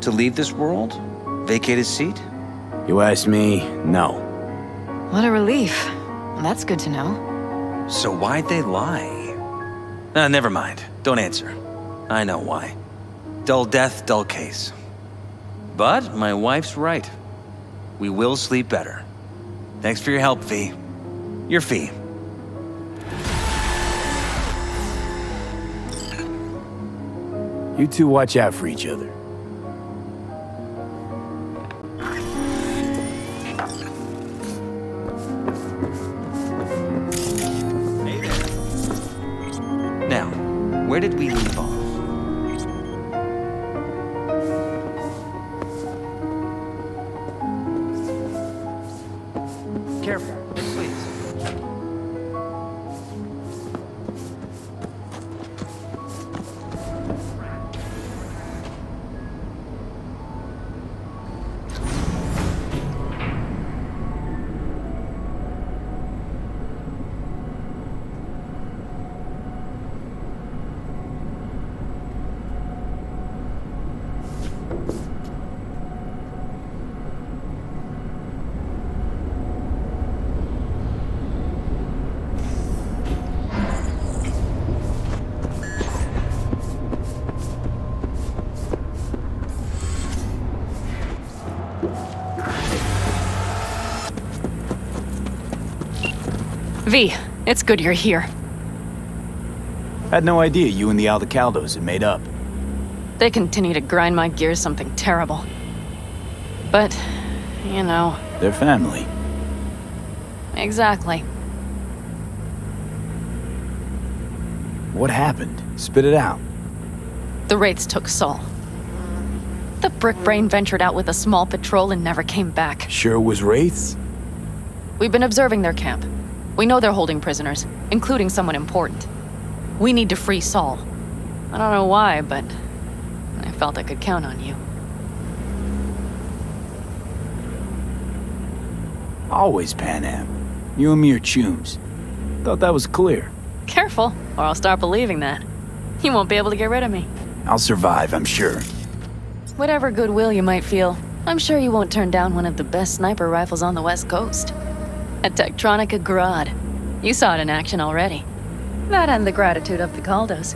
to leave this world? Vacate his seat? You ask me, no. What a relief. Well, that's good to know. So why'd they lie? Never mind. Don't answer. I know why. Dull death, dull case. But my wife's right. We will sleep better. Thanks for your help, V. Your fee. You two watch out for each other. Now, where did we leave off? Careful, please. V, it's good you're here. Had no idea you and the Aldecaldos had made up. They continue to grind my gears something terrible. But, you know... They're family. Exactly. What happened? Spit it out. The Wraiths took Saul. The Brick Brain ventured out with a small patrol and never came back. Sure was Wraiths? We've been observing their camp. We know they're holding prisoners, including someone important. We need to free Saul. I don't know why, but I felt I could count on you. Always Pan Am. You and me are chums. Thought that was clear. Careful, or I'll start believing that. You won't be able to get rid of me. I'll survive, I'm sure. Whatever goodwill you might feel, I'm sure you won't turn down one of the best sniper rifles on the West Coast. A Tektronica Grad. You saw it in action already. That and the gratitude of the Caldos.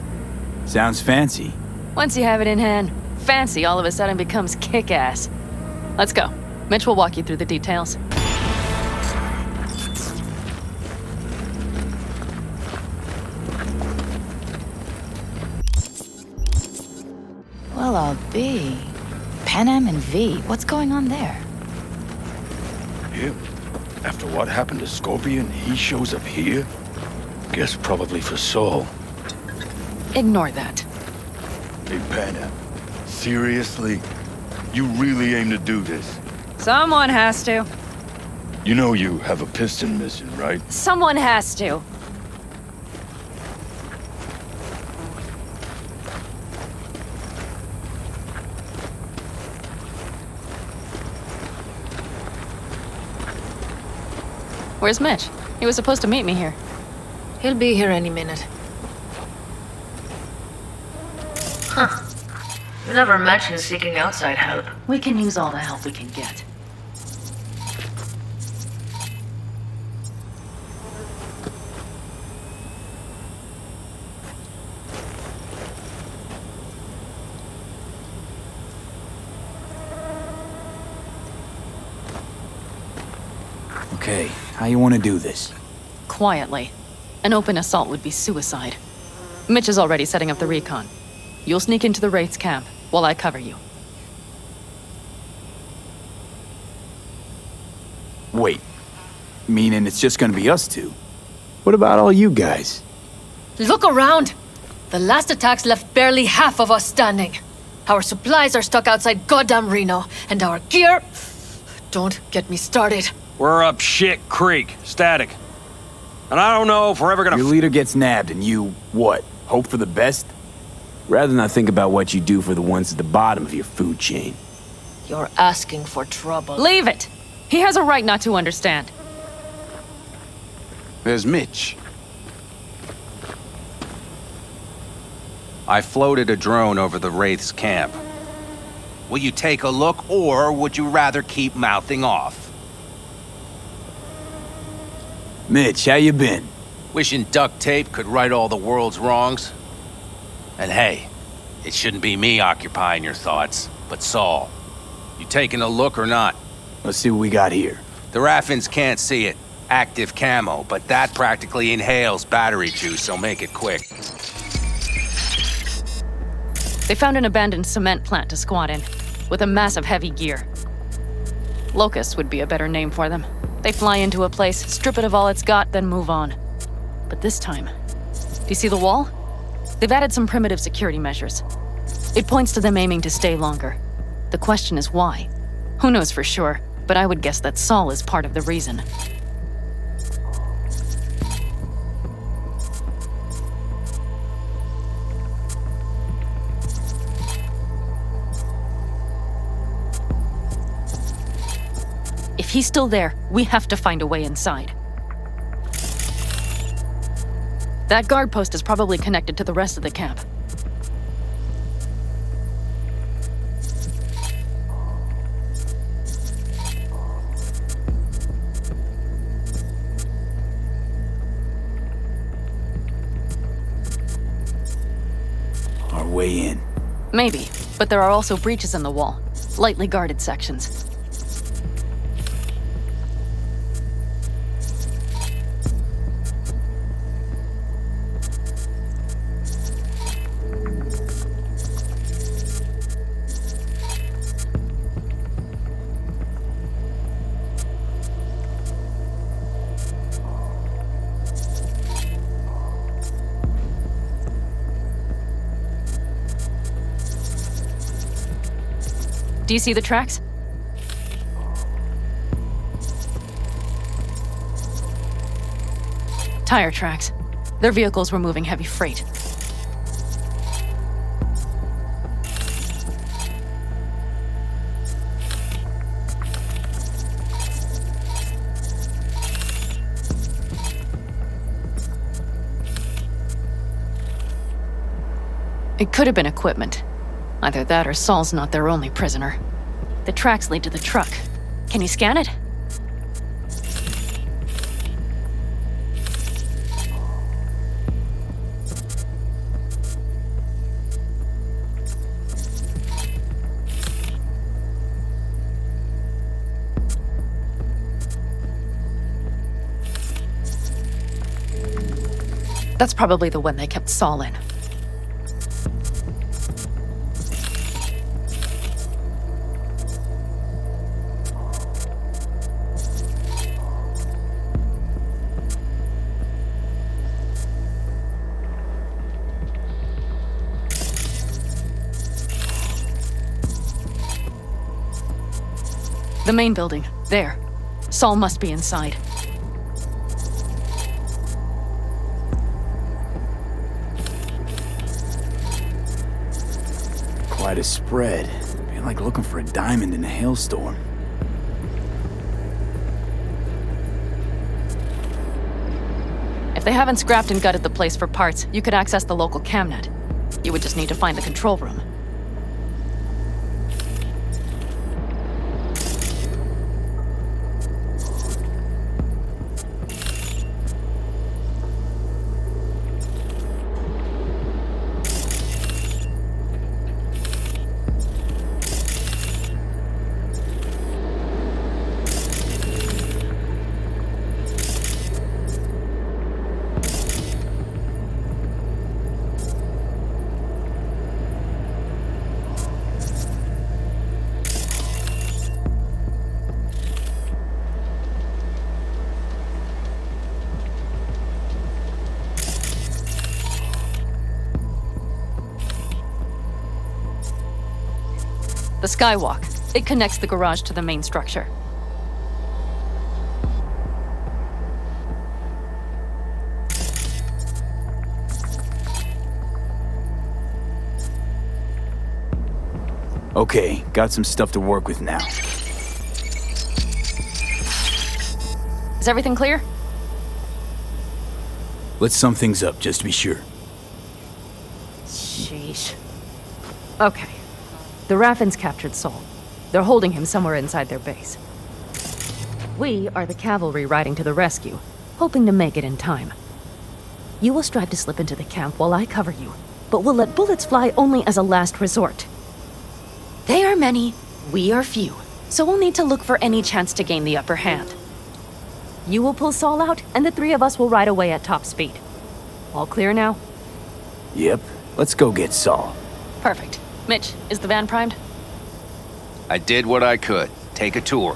Sounds fancy. Once you have it in hand, fancy all of a sudden becomes kick-ass. Let's go. Mitch will walk you through the details. Well, I'll be. Pan Am and V, what's going on there? Him? After what happened to Scorpion, he shows up here? Guess probably for Saul. Ignore that. Hey, Panna. Seriously? You really aim to do this? Someone has to. You know you have a piston missing, right? Someone has to. Where's Mitch? He was supposed to meet me here. He'll be here any minute. Huh. You never mentioned seeking outside help. We can use all the help we can get. Okay, how you want to do this? Quietly. An open assault would be suicide. Mitch is already setting up the recon. You'll sneak into the Wraith's camp while I cover you. Wait. Meaning it's just gonna be us two? What about all you guys? Look around! The last attacks left barely half of us standing. Our supplies are stuck outside goddamn Reno, and our gear... Don't get me started. We're up shit creek, static. And I don't know if we're ever gonna... Your leader gets nabbed and you, what, hope for the best? Rather not think about what you do for the ones at the bottom of your food chain. You're asking for trouble. Leave it! He has a right not to understand. There's Mitch. I floated a drone over the Wraith's camp. Will you take a look, or would you rather keep mouthing off? Mitch, how you been? Wishing duct tape could right all the world's wrongs. And hey, it shouldn't be me occupying your thoughts, but Saul. You taking a look or not? Let's see what we got here. The Raffins can't see it. Active camo, but that practically inhales battery juice, so make it quick. They found an abandoned cement plant to squat in, with a massive heavy gear. Locusts would be a better name for them. They fly into a place, strip it of all it's got, then move on. But this time, do you see the wall? They've added some primitive security measures. It points to them aiming to stay longer. The question is why? Who knows for sure, but I would guess that Saul is part of the reason. If he's still there, we have to find a way inside. That guard post is probably connected to the rest of the camp. Our way in. Maybe, but there are also breaches in the wall, lightly guarded sections. Do you see the tracks? Tire tracks. Their vehicles were moving heavy freight. It could have been equipment. Either that or Saul's not their only prisoner. The tracks lead to the truck. Can you scan it? That's probably the one they kept Saul in. The main building. There. Saul must be inside. Quite a spread. Feel like looking for a diamond in a hailstorm. If they haven't scrapped and gutted the place for parts, you could access the local camnet. You would just need to find the control room. The skywalk. It connects the garage to the main structure. Okay, got some stuff to work with now. Is everything clear? Let's sum things up, just to be sure. Sheesh. Okay. The Raffins captured Saul. They're holding him somewhere inside their base. We are the cavalry riding to the rescue, hoping to make it in time. You will strive to slip into the camp while I cover you, but we'll let bullets fly only as a last resort. They are many, we are few, so we'll need to look for any chance to gain the upper hand. You will pull Saul out, and the three of us will ride away at top speed. All clear now? Yep, let's go get Saul. Perfect. Mitch, is the van primed? I did what I could. Take a tour.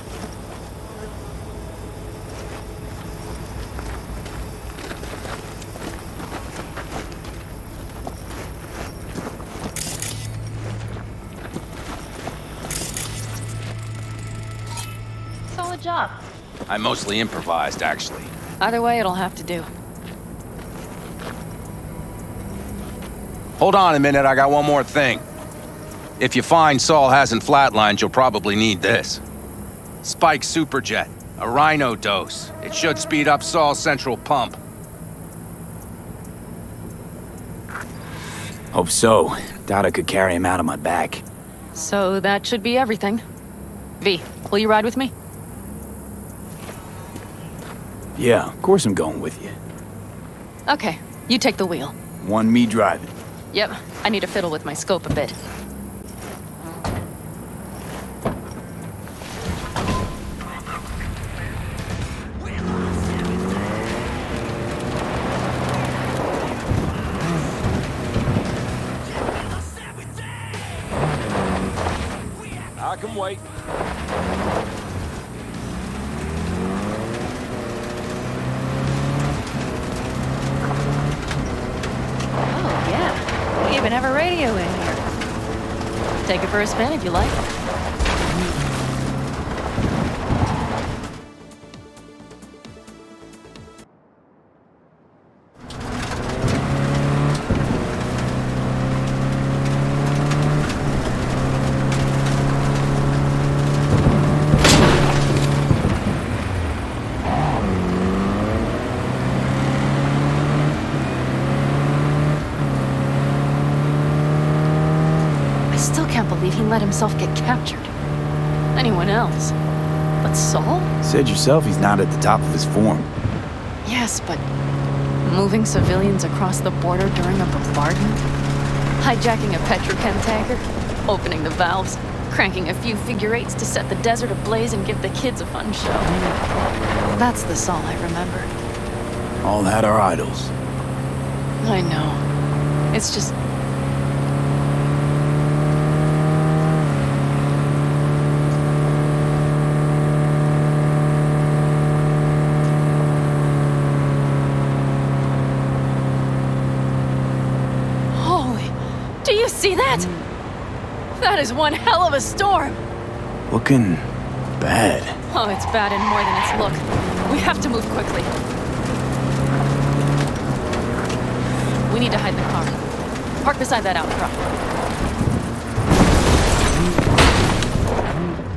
Solid job. I mostly improvised, actually. Either way, it'll have to do. Hold on a minute, I got one more thing. If you find Saul hasn't flatlined, you'll probably need this. Spike Superjet, a Rhino dose. It should speed up Saul's central pump. Hope so. Doubt I could carry him out on my back. So that should be everything. V, will you ride with me? Yeah, of course I'm going with you. Okay, you take the wheel. One me driving. Yep, I need to fiddle with my scope a bit. I can wait. Oh, yeah. We even have a radio in here. Take it for a spin if you like. He let himself get captured. Anyone else? But Saul? Said yourself he's not at the top of his form. Yes, but moving civilians across the border during a bombardment? Hijacking a petrochem tanker? Opening the valves? Cranking a few figure eights to set the desert ablaze and give the kids a fun show? That's the Saul I remember. All had our idols. I know. It's just... Do you see that? That is one hell of a storm. Looking bad. Oh, it's bad and more than its look. We have to move quickly. We need to hide the car. Park beside that outcrop.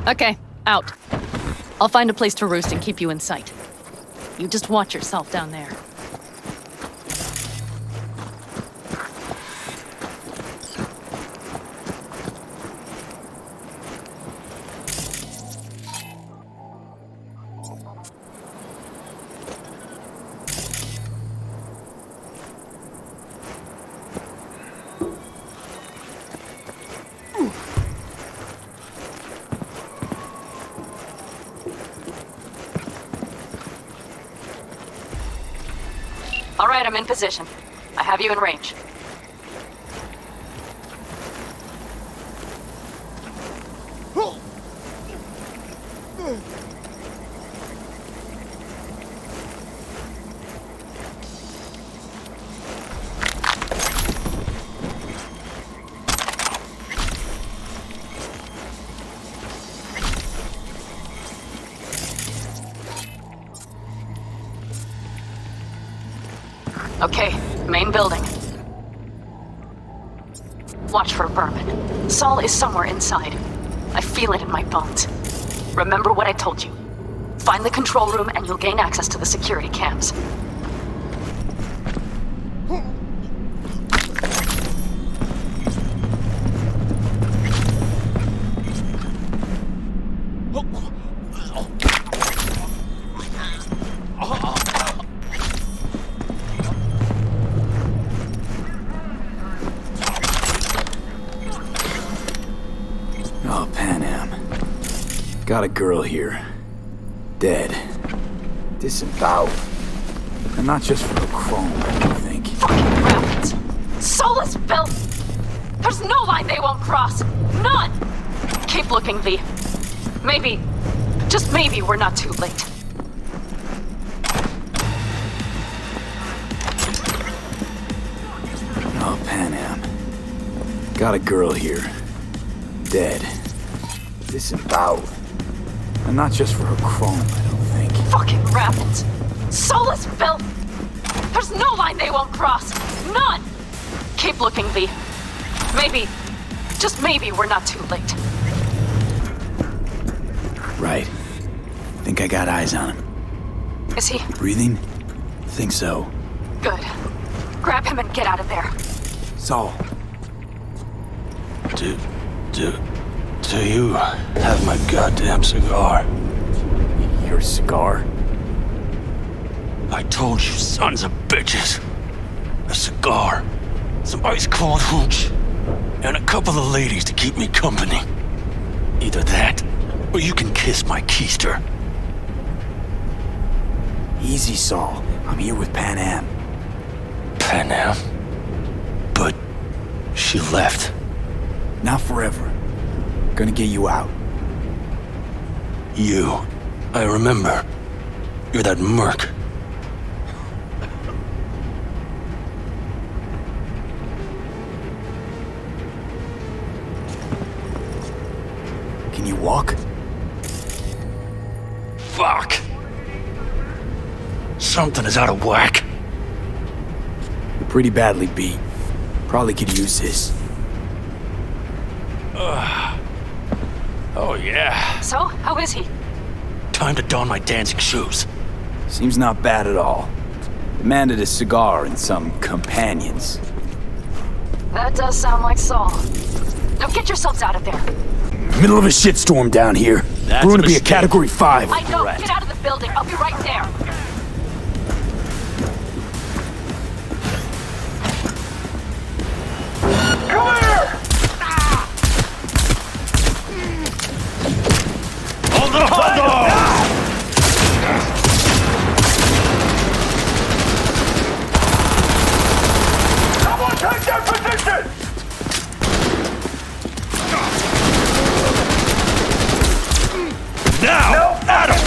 Okay, out. I'll find a place to roost and keep you in sight. You just watch yourself down there. All right, I'm in position. I have you in range. Okay, main building. Watch for vermin. Saul is somewhere inside. I feel it in my bones. Remember what I told you. Find the control room and you'll gain access to the security cams. Oh, Pan Am. Got a girl here. Dead. Disemboweled. And not just for a chrome, I don't think. Fucking rampant! Saul is built! There's no line they won't cross! None! Keep looking, V. Maybe, just maybe, we're not too late. Oh, Pan Am. Got a girl here. Dead. Disemboweled. And not just for her chrome, I don't think. Fucking rampant! Saul is built! There's no line they won't cross! None! Keep looking, V. Maybe, just maybe, we're not too late. Right. Think I got eyes on him. Is he? Breathing? Think so. Good. Grab him and get out of there. Saul. Do you have my goddamn cigar? Your cigar? I told you, sons of bitches. A cigar, some ice-cold hooch, and a couple of ladies to keep me company. Either that, or you can kiss my keister. Easy, Saul. I'm here with Pan Am. Pan Am? But she left. Not forever. Gonna get you out. You. I remember. You're that merc. Can you walk? Fuck. Something is out of whack. You're pretty badly beat. Probably could use this. Oh, yeah. So, how is he? Time to don my dancing shoes. Seems not bad at all. Demanded a cigar and some companions. That does sound like Saul. Now get yourselves out of there. Middle of a shitstorm down here. That's We're gonna a be a mistake. Category 5. I know. Get out of the building. I'll be right there. Come here! Hold on! Someone take their position! Now, Adam!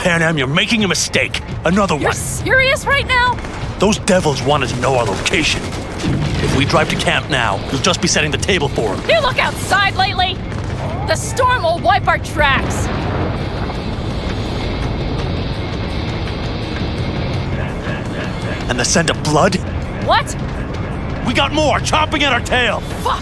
Panam, you're making a mistake. Another You're one. serious right now? Those devils wanted to know our location. If we drive to camp now, you'll just be setting the table for them. You look outside lately? The storm will wipe our tracks. And the scent of blood? What? We got more chomping at our tail. Fuck!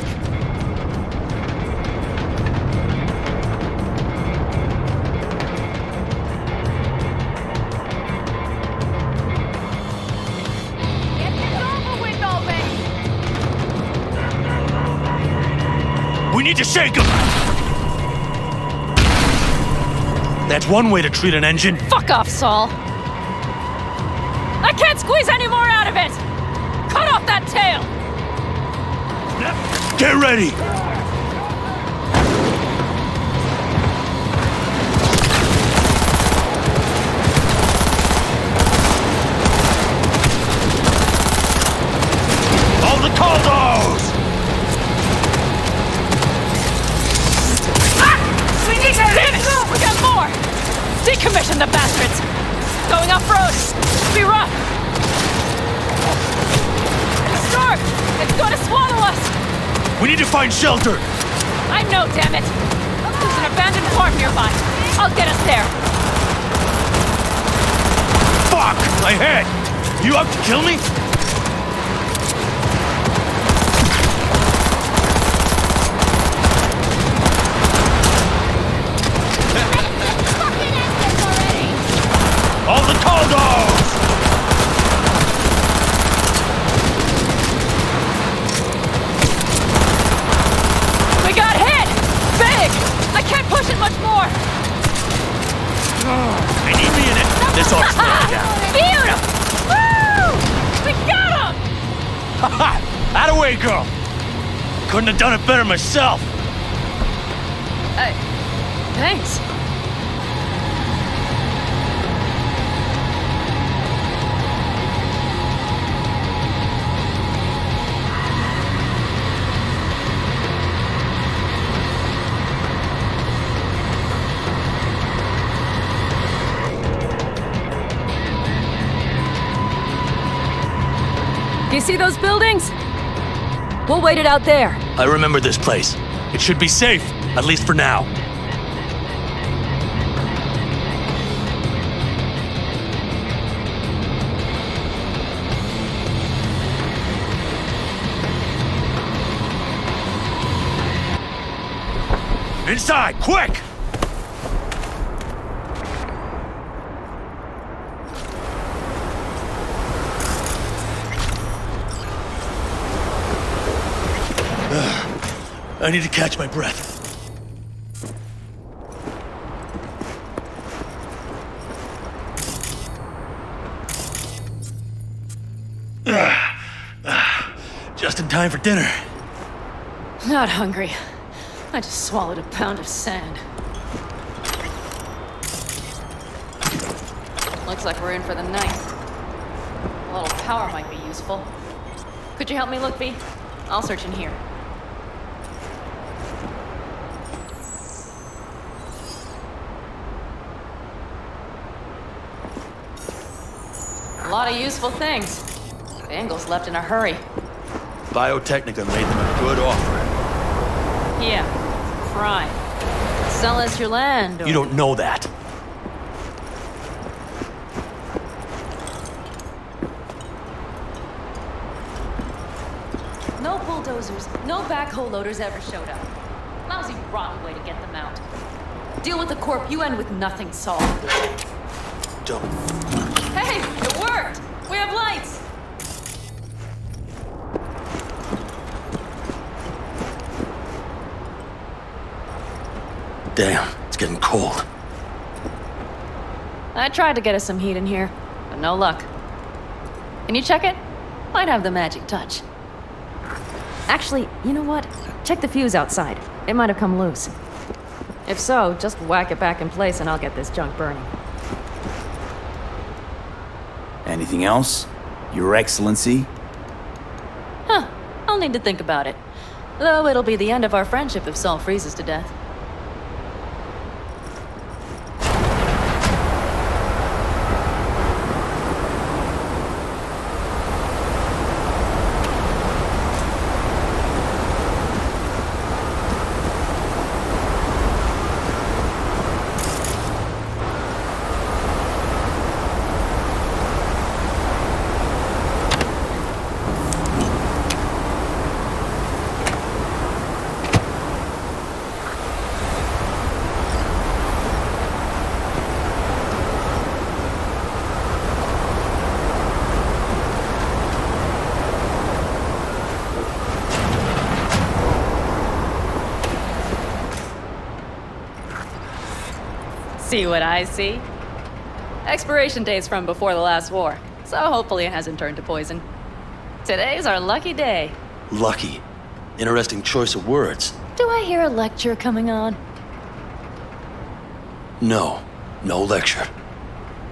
Get this over with already! We need to shake them. That's one way to treat an engine. Fuck off, Saul. I can't squeeze any more out of it! Cut off that tail! Get ready! All the Caldos! We need to hit it! We got more! Decommission the bastards! Going off-road! Be rough! The storm! It's going to swallow us! We need to find shelter! I know, damn it! There's an abandoned farm nearby. I'll get us there. Fuck! My head! You out to kill me? All the Caldos! We got hit! Big! I can't push it much more! They need me in it. This ought to slow it down. Beautiful! Woo! We got him! Ha! Attaway, girl! Couldn't have done it better myself. Thanks. You see those buildings? We'll wait it out there. I remember this place. It should be safe, at least for now. Inside, quick! I need to catch my breath. Just in time for dinner. Not hungry. I just swallowed a pound of sand. Looks like we're in for the night. A little power might be useful. Could you help me look, V? I'll search in here. A lot of useful things. Bangles left in a hurry. Biotechnica made them a good offer. Yeah, prime. Sell us your land, or... You don't know that. No bulldozers, no backhoe loaders ever showed up. Lousy, rotten way to get them out. Deal with the corp, you end with nothing, Saul. Don't. Hey, it worked! We have lights! Damn, it's getting cold. I tried to get us some heat in here, but no luck. Can you check it? Might have the magic touch. Actually, you know what? Check the fuse outside. It might have come loose. If so, just whack it back in place and I'll get this junk burning. Anything else? Your Excellency? Huh. I'll need to think about it. Though it'll be the end of our friendship if Saul freezes to death. See what I see? Expiration date's from before the last war, so hopefully it hasn't turned to poison. Today's our lucky day. Lucky. Interesting choice of words. Do I hear a lecture coming on? No lecture.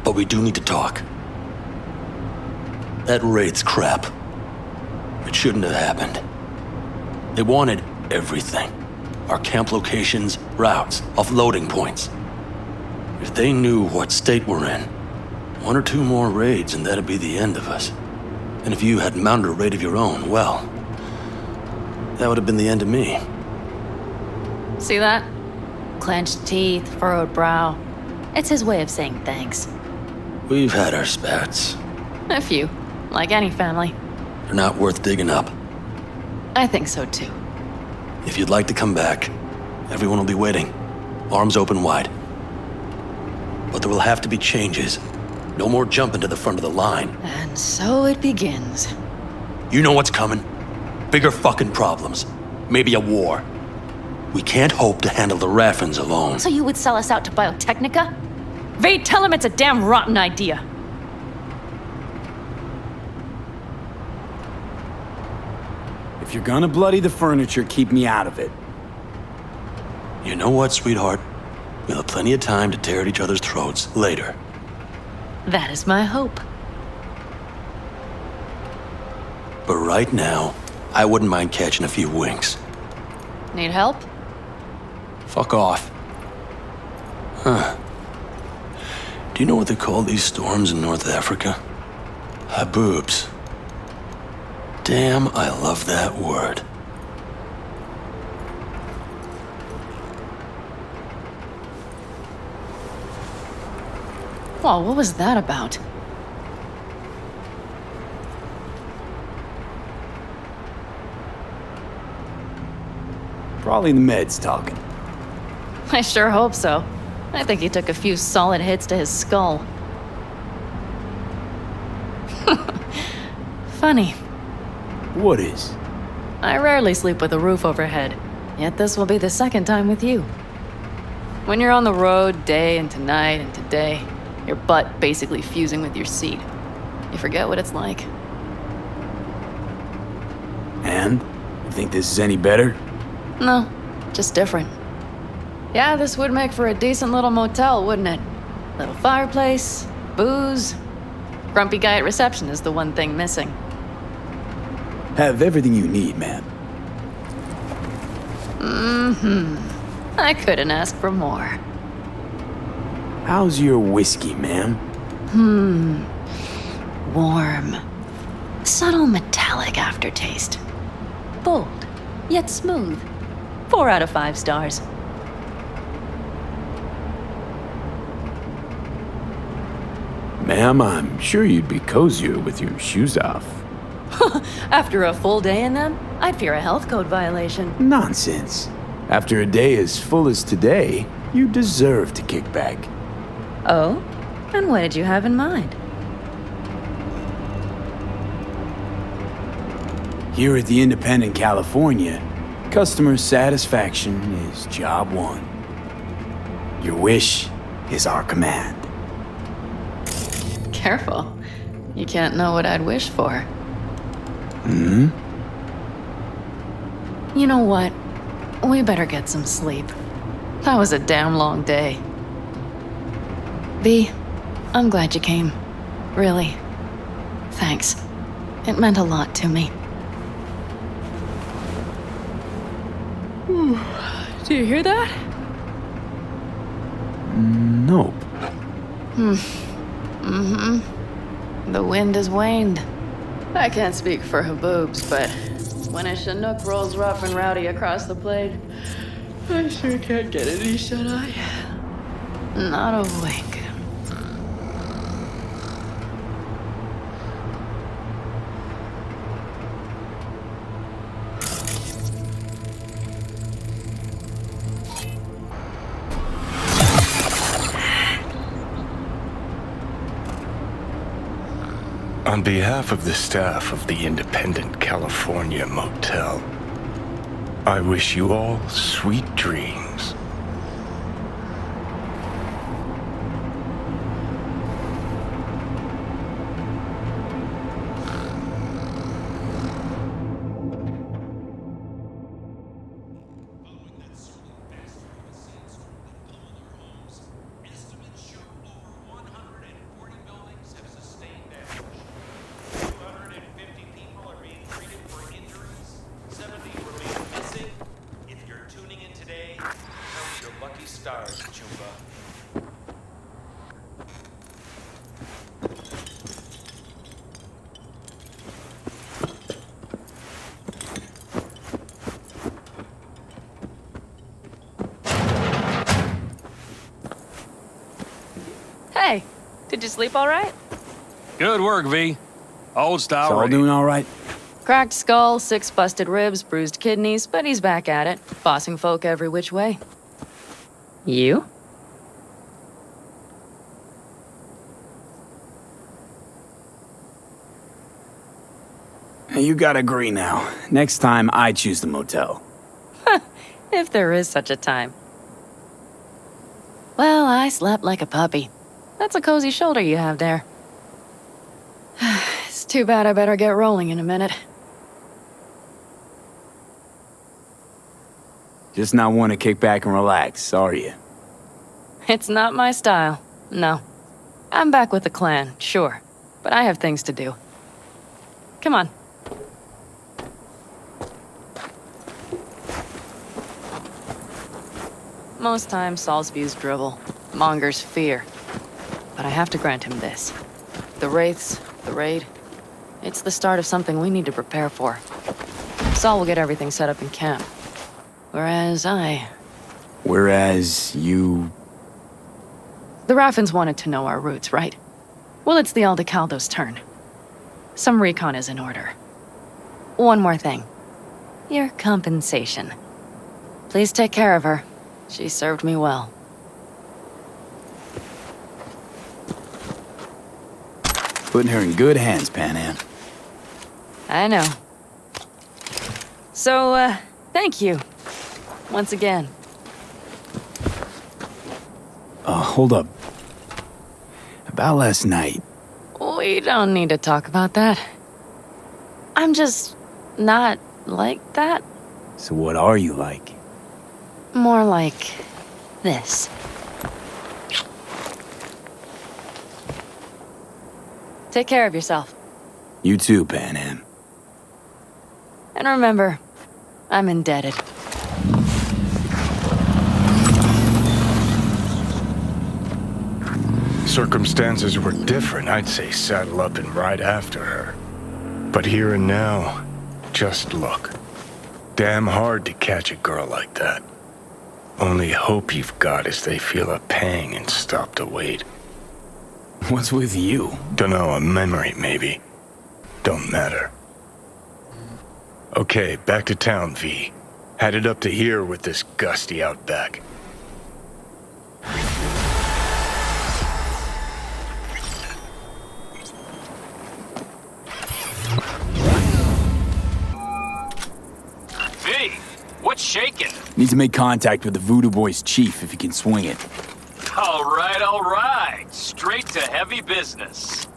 But we do need to talk. That raid's crap. It shouldn't have happened. They wanted everything. Our camp locations, routes, offloading points. If they knew what state we're in, 1 or 2 more raids and that'd be the end of us. And if you had mounted a raid of your own, well, that would have been the end of me. See that? Clenched teeth, furrowed brow. It's his way of saying thanks. We've had our spats. A few, like any family. They're not worth digging up. I think so too. If you'd like to come back, everyone will be waiting. Arms open wide. But there will have to be changes. No more jumping to the front of the line. And so it begins. You know what's coming? Bigger fucking problems. Maybe a war. We can't hope to handle the Raffins alone. So you would sell us out to Biotechnica? Vade, tell him it's a damn rotten idea. If you're gonna bloody the furniture, keep me out of it. You know what, sweetheart? We'll have plenty of time to tear at each other's throats later. That is my hope. But right now, I wouldn't mind catching a few winks. Need help? Fuck off. Huh. Do you know what they call these storms in North Africa? Haboobs. Damn, I love that word. Whoa, what was that about? Probably the meds talking. I sure hope so. I think he took a few solid hits to his skull. Funny. What is? I rarely sleep with a roof overhead, yet this will be the second time with you. When you're on the road day into night into day, your butt basically fusing with your seat, you forget what it's like. And? You think this is any better? No, just different. Yeah, this would make for a decent little motel, wouldn't it? Little fireplace, booze. Grumpy guy at reception is the one thing missing. Have everything you need, ma'am. Mm-hmm. I couldn't ask for more. How's your whiskey, ma'am? Warm. Subtle metallic aftertaste. Bold, yet smooth. 4 out of 5 stars. Ma'am, I'm sure you'd be cozier with your shoes off. After a full day in them, I'd fear a health code violation. Nonsense. After a day as full as today, you deserve to kick back. Oh? And what did you have in mind? Here at the Independent California, customer satisfaction is job 1. Your wish is our command. Careful. You can't know what I'd wish for. You know what? We better get some sleep. That was a damn long day. V, I'm glad you came. Really. Thanks. It meant a lot to me. Do you hear that? Nope. The wind has waned. I can't speak for Haboobs, but when a Chinook rolls rough and rowdy across the plain, I sure can't get any shut-eye. Not a wink. On behalf of the staff of the Independent California Motel, I wish you all sweet dreams. Did you sleep all right? Good work, V. Old style. All doing all right? Cracked skull, 6 busted ribs, bruised kidneys, but he's back at it, bossing folk every which way. You? You gotta agree now. Next time, I choose the motel. If there is such a time. Well, I slept like a puppy. That's a cozy shoulder you have there. It's too bad I better get rolling in a minute. Just not want to kick back and relax, are you? It's not my style, no. I'm back with the clan, sure, but I have things to do. Come on. Most times, Saul's views drivel, mongers fear. But I have to grant him this. The Wraiths, the raid, it's the start of something we need to prepare for. Saul will get everything set up in camp. Whereas you... The Raffins wanted to know our roots, right? Well, it's the Aldecaldo's turn. Some recon is in order. One more thing. Your compensation. Please take care of her. She served me well. Putting her in good hands, Panam. I know. So, thank you. Once again. Hold up. About last night. We don't need to talk about that. I'm just not like that. So what are you like? More like this. Take care of yourself. You too, Panam. And remember, I'm indebted. Circumstances were different, I'd say saddle up and ride after her. But here and now, just look. Damn hard to catch a girl like that. Only hope you've got is they feel a pang and stop to wait. What's with you? Dunno, a memory maybe. Don't matter. Okay, back to town, V. Headed up to here with this gusty outback. V, what's shaking? Need to make contact with the Voodoo Boys chief if you can swing it. All right. Straight to heavy business.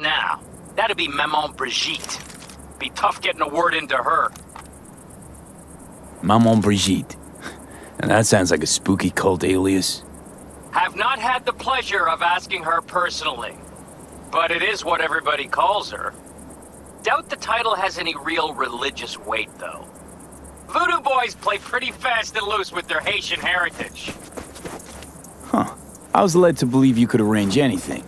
Now, that'd be Maman Brigitte. Be tough getting a word into her. Maman Brigitte. And that sounds like a spooky cult alias. Have not had the pleasure of asking her personally, but it is what everybody calls her. Doubt the title has any real religious weight, though. Voodoo boys play pretty fast and loose with their Haitian heritage. Huh. I was led to believe you could arrange anything.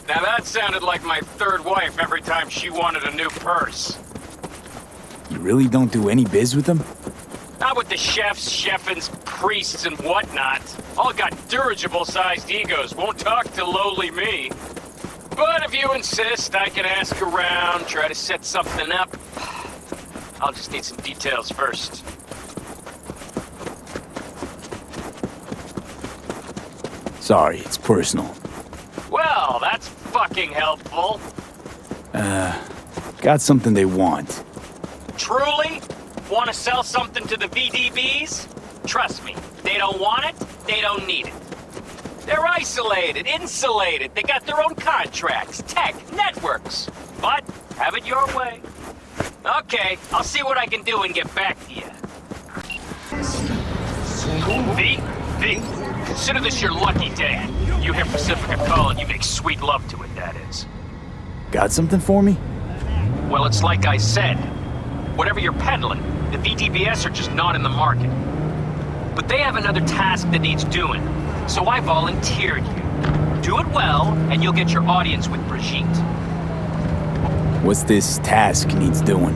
Now that sounded like my third wife every time she wanted a new purse. You really don't do any biz with them? Not with the chefs, chefins, priests, and whatnot. All got dirigible-sized egos, won't talk to lowly me. But if you insist, I can ask around, try to set something up. I'll just need some details first. Sorry, it's personal. Well, that's fucking helpful. Got something they want. Truly? Want to sell something to the VDBs? Trust me, they don't want it, they don't need it. They're isolated, insulated, they got their own contracts, tech, networks. But, have it your way. Okay, I'll see what I can do and get back to you. V, consider this your lucky day. You hear Pacifica calling, you make sweet love to it, that is. Got something for me? Well, it's like I said. Whatever you're peddling, the VTBS are just not in the market. But they have another task that needs doing, so I volunteered you. Do it well, and you'll get your audience with Brigitte. What's this task needs doing?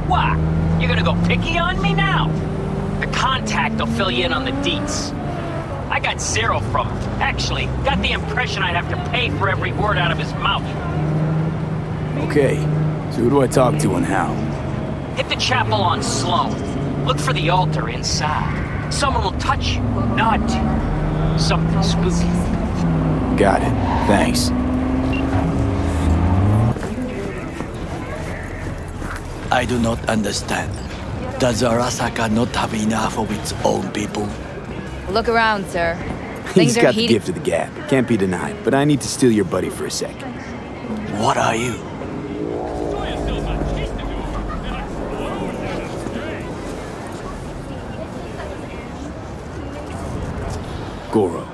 What? You're gonna go picky on me now? The contact will fill you in on the deets. I got zero from him. Actually, got the impression I'd have to pay for every word out of his mouth. Okay, so who do I talk to and how? Hit the chapel on Sloan. Look for the altar inside. Someone will touch you, nod to you. Something spooky. Got it. Thanks. I do not understand. Does Arasaka not have enough of its own people? Look around, sir. He's got the gift of the gab. Can't be denied. But I need to steal your buddy for a second. What are you? Goro,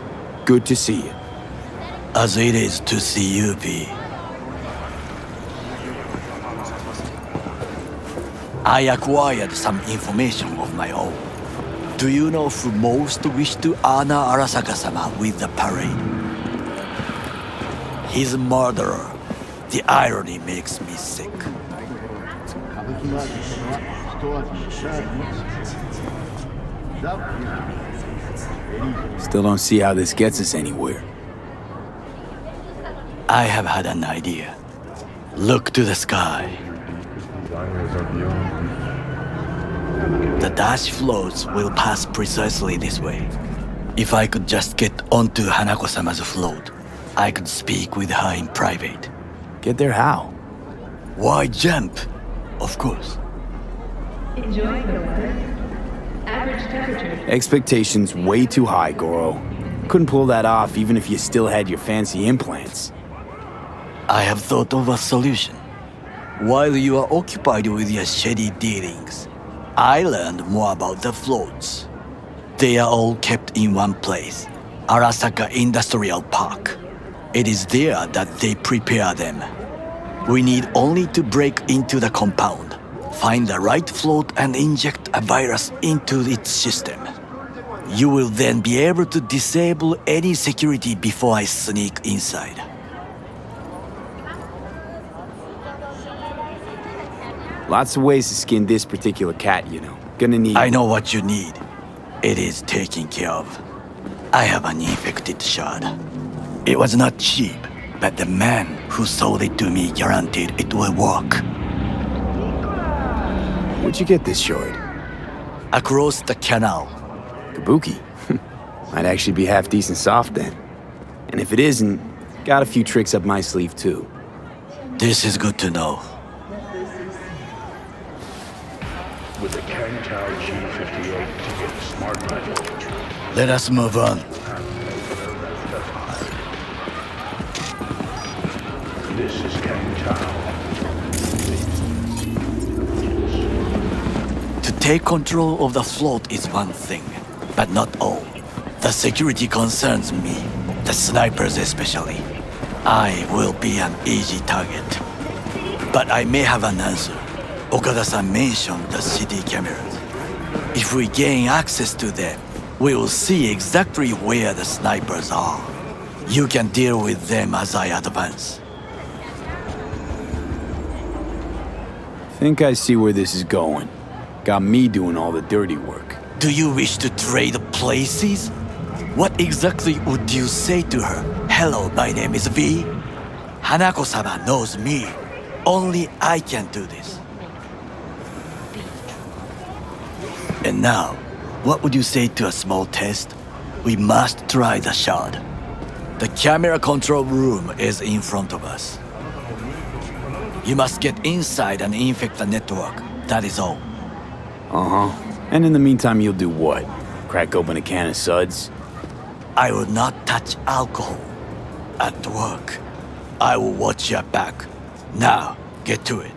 good to see you. As it is to see you, V. I acquired some information of my own. Do you know who most wished to honor Arasaka-sama with the parade? His murderer. The irony makes me sick. Still don't see how this gets us anywhere. I have had an idea. Look to the sky. The dash floats will pass precisely this way. If I could just get onto Hanako-sama's float, I could speak with her in private. Get there how? Why jump? Of course. Enjoying the weather? Average temperature. Expectations way too high, Goro. Couldn't pull that off even if you still had your fancy implants. I have thought of a solution. While you are occupied with your shady dealings, I learned more about the floats. They are all kept in one place, Arasaka Industrial Park. It is there that they prepare them. We need only to break into the compound, find the right float and inject a virus into its system. You will then be able to disable any security before I sneak inside. Lots of ways to skin this particular cat, you know. Gonna need... I know what you need. It is taken care of. I have an infected shard. It was not cheap, but the man who sold it to me guaranteed it will work. Where'd you get this shard? Across the canal. Kabuki. Might actually be half decent soft then. And if it isn't, got a few tricks up my sleeve too. This is good to know. With the Kangtao G58 to get a smart rifle. Let us move on. This is Kangtao. To take control of the float is one thing, but not all. The security concerns me, the snipers especially. I will be an easy target. But I may have an answer. Okada-san mentioned the CD cameras. If we gain access to them, we will see exactly where the snipers are. You can deal with them as I advance. Think I see where this is going. Got me doing all the dirty work. Do you wish to trade places? What exactly would you say to her? Hello, my name is V. Hanako-sama knows me. Only I can do this. And now, what would you say to a small test? We must try the shard. The camera control room is in front of us. You must get inside and infect the network. That is all. Uh-huh. And in the meantime, you'll do what? Crack open a can of suds? I will not touch alcohol. At work, I will watch your back. Now, get to it.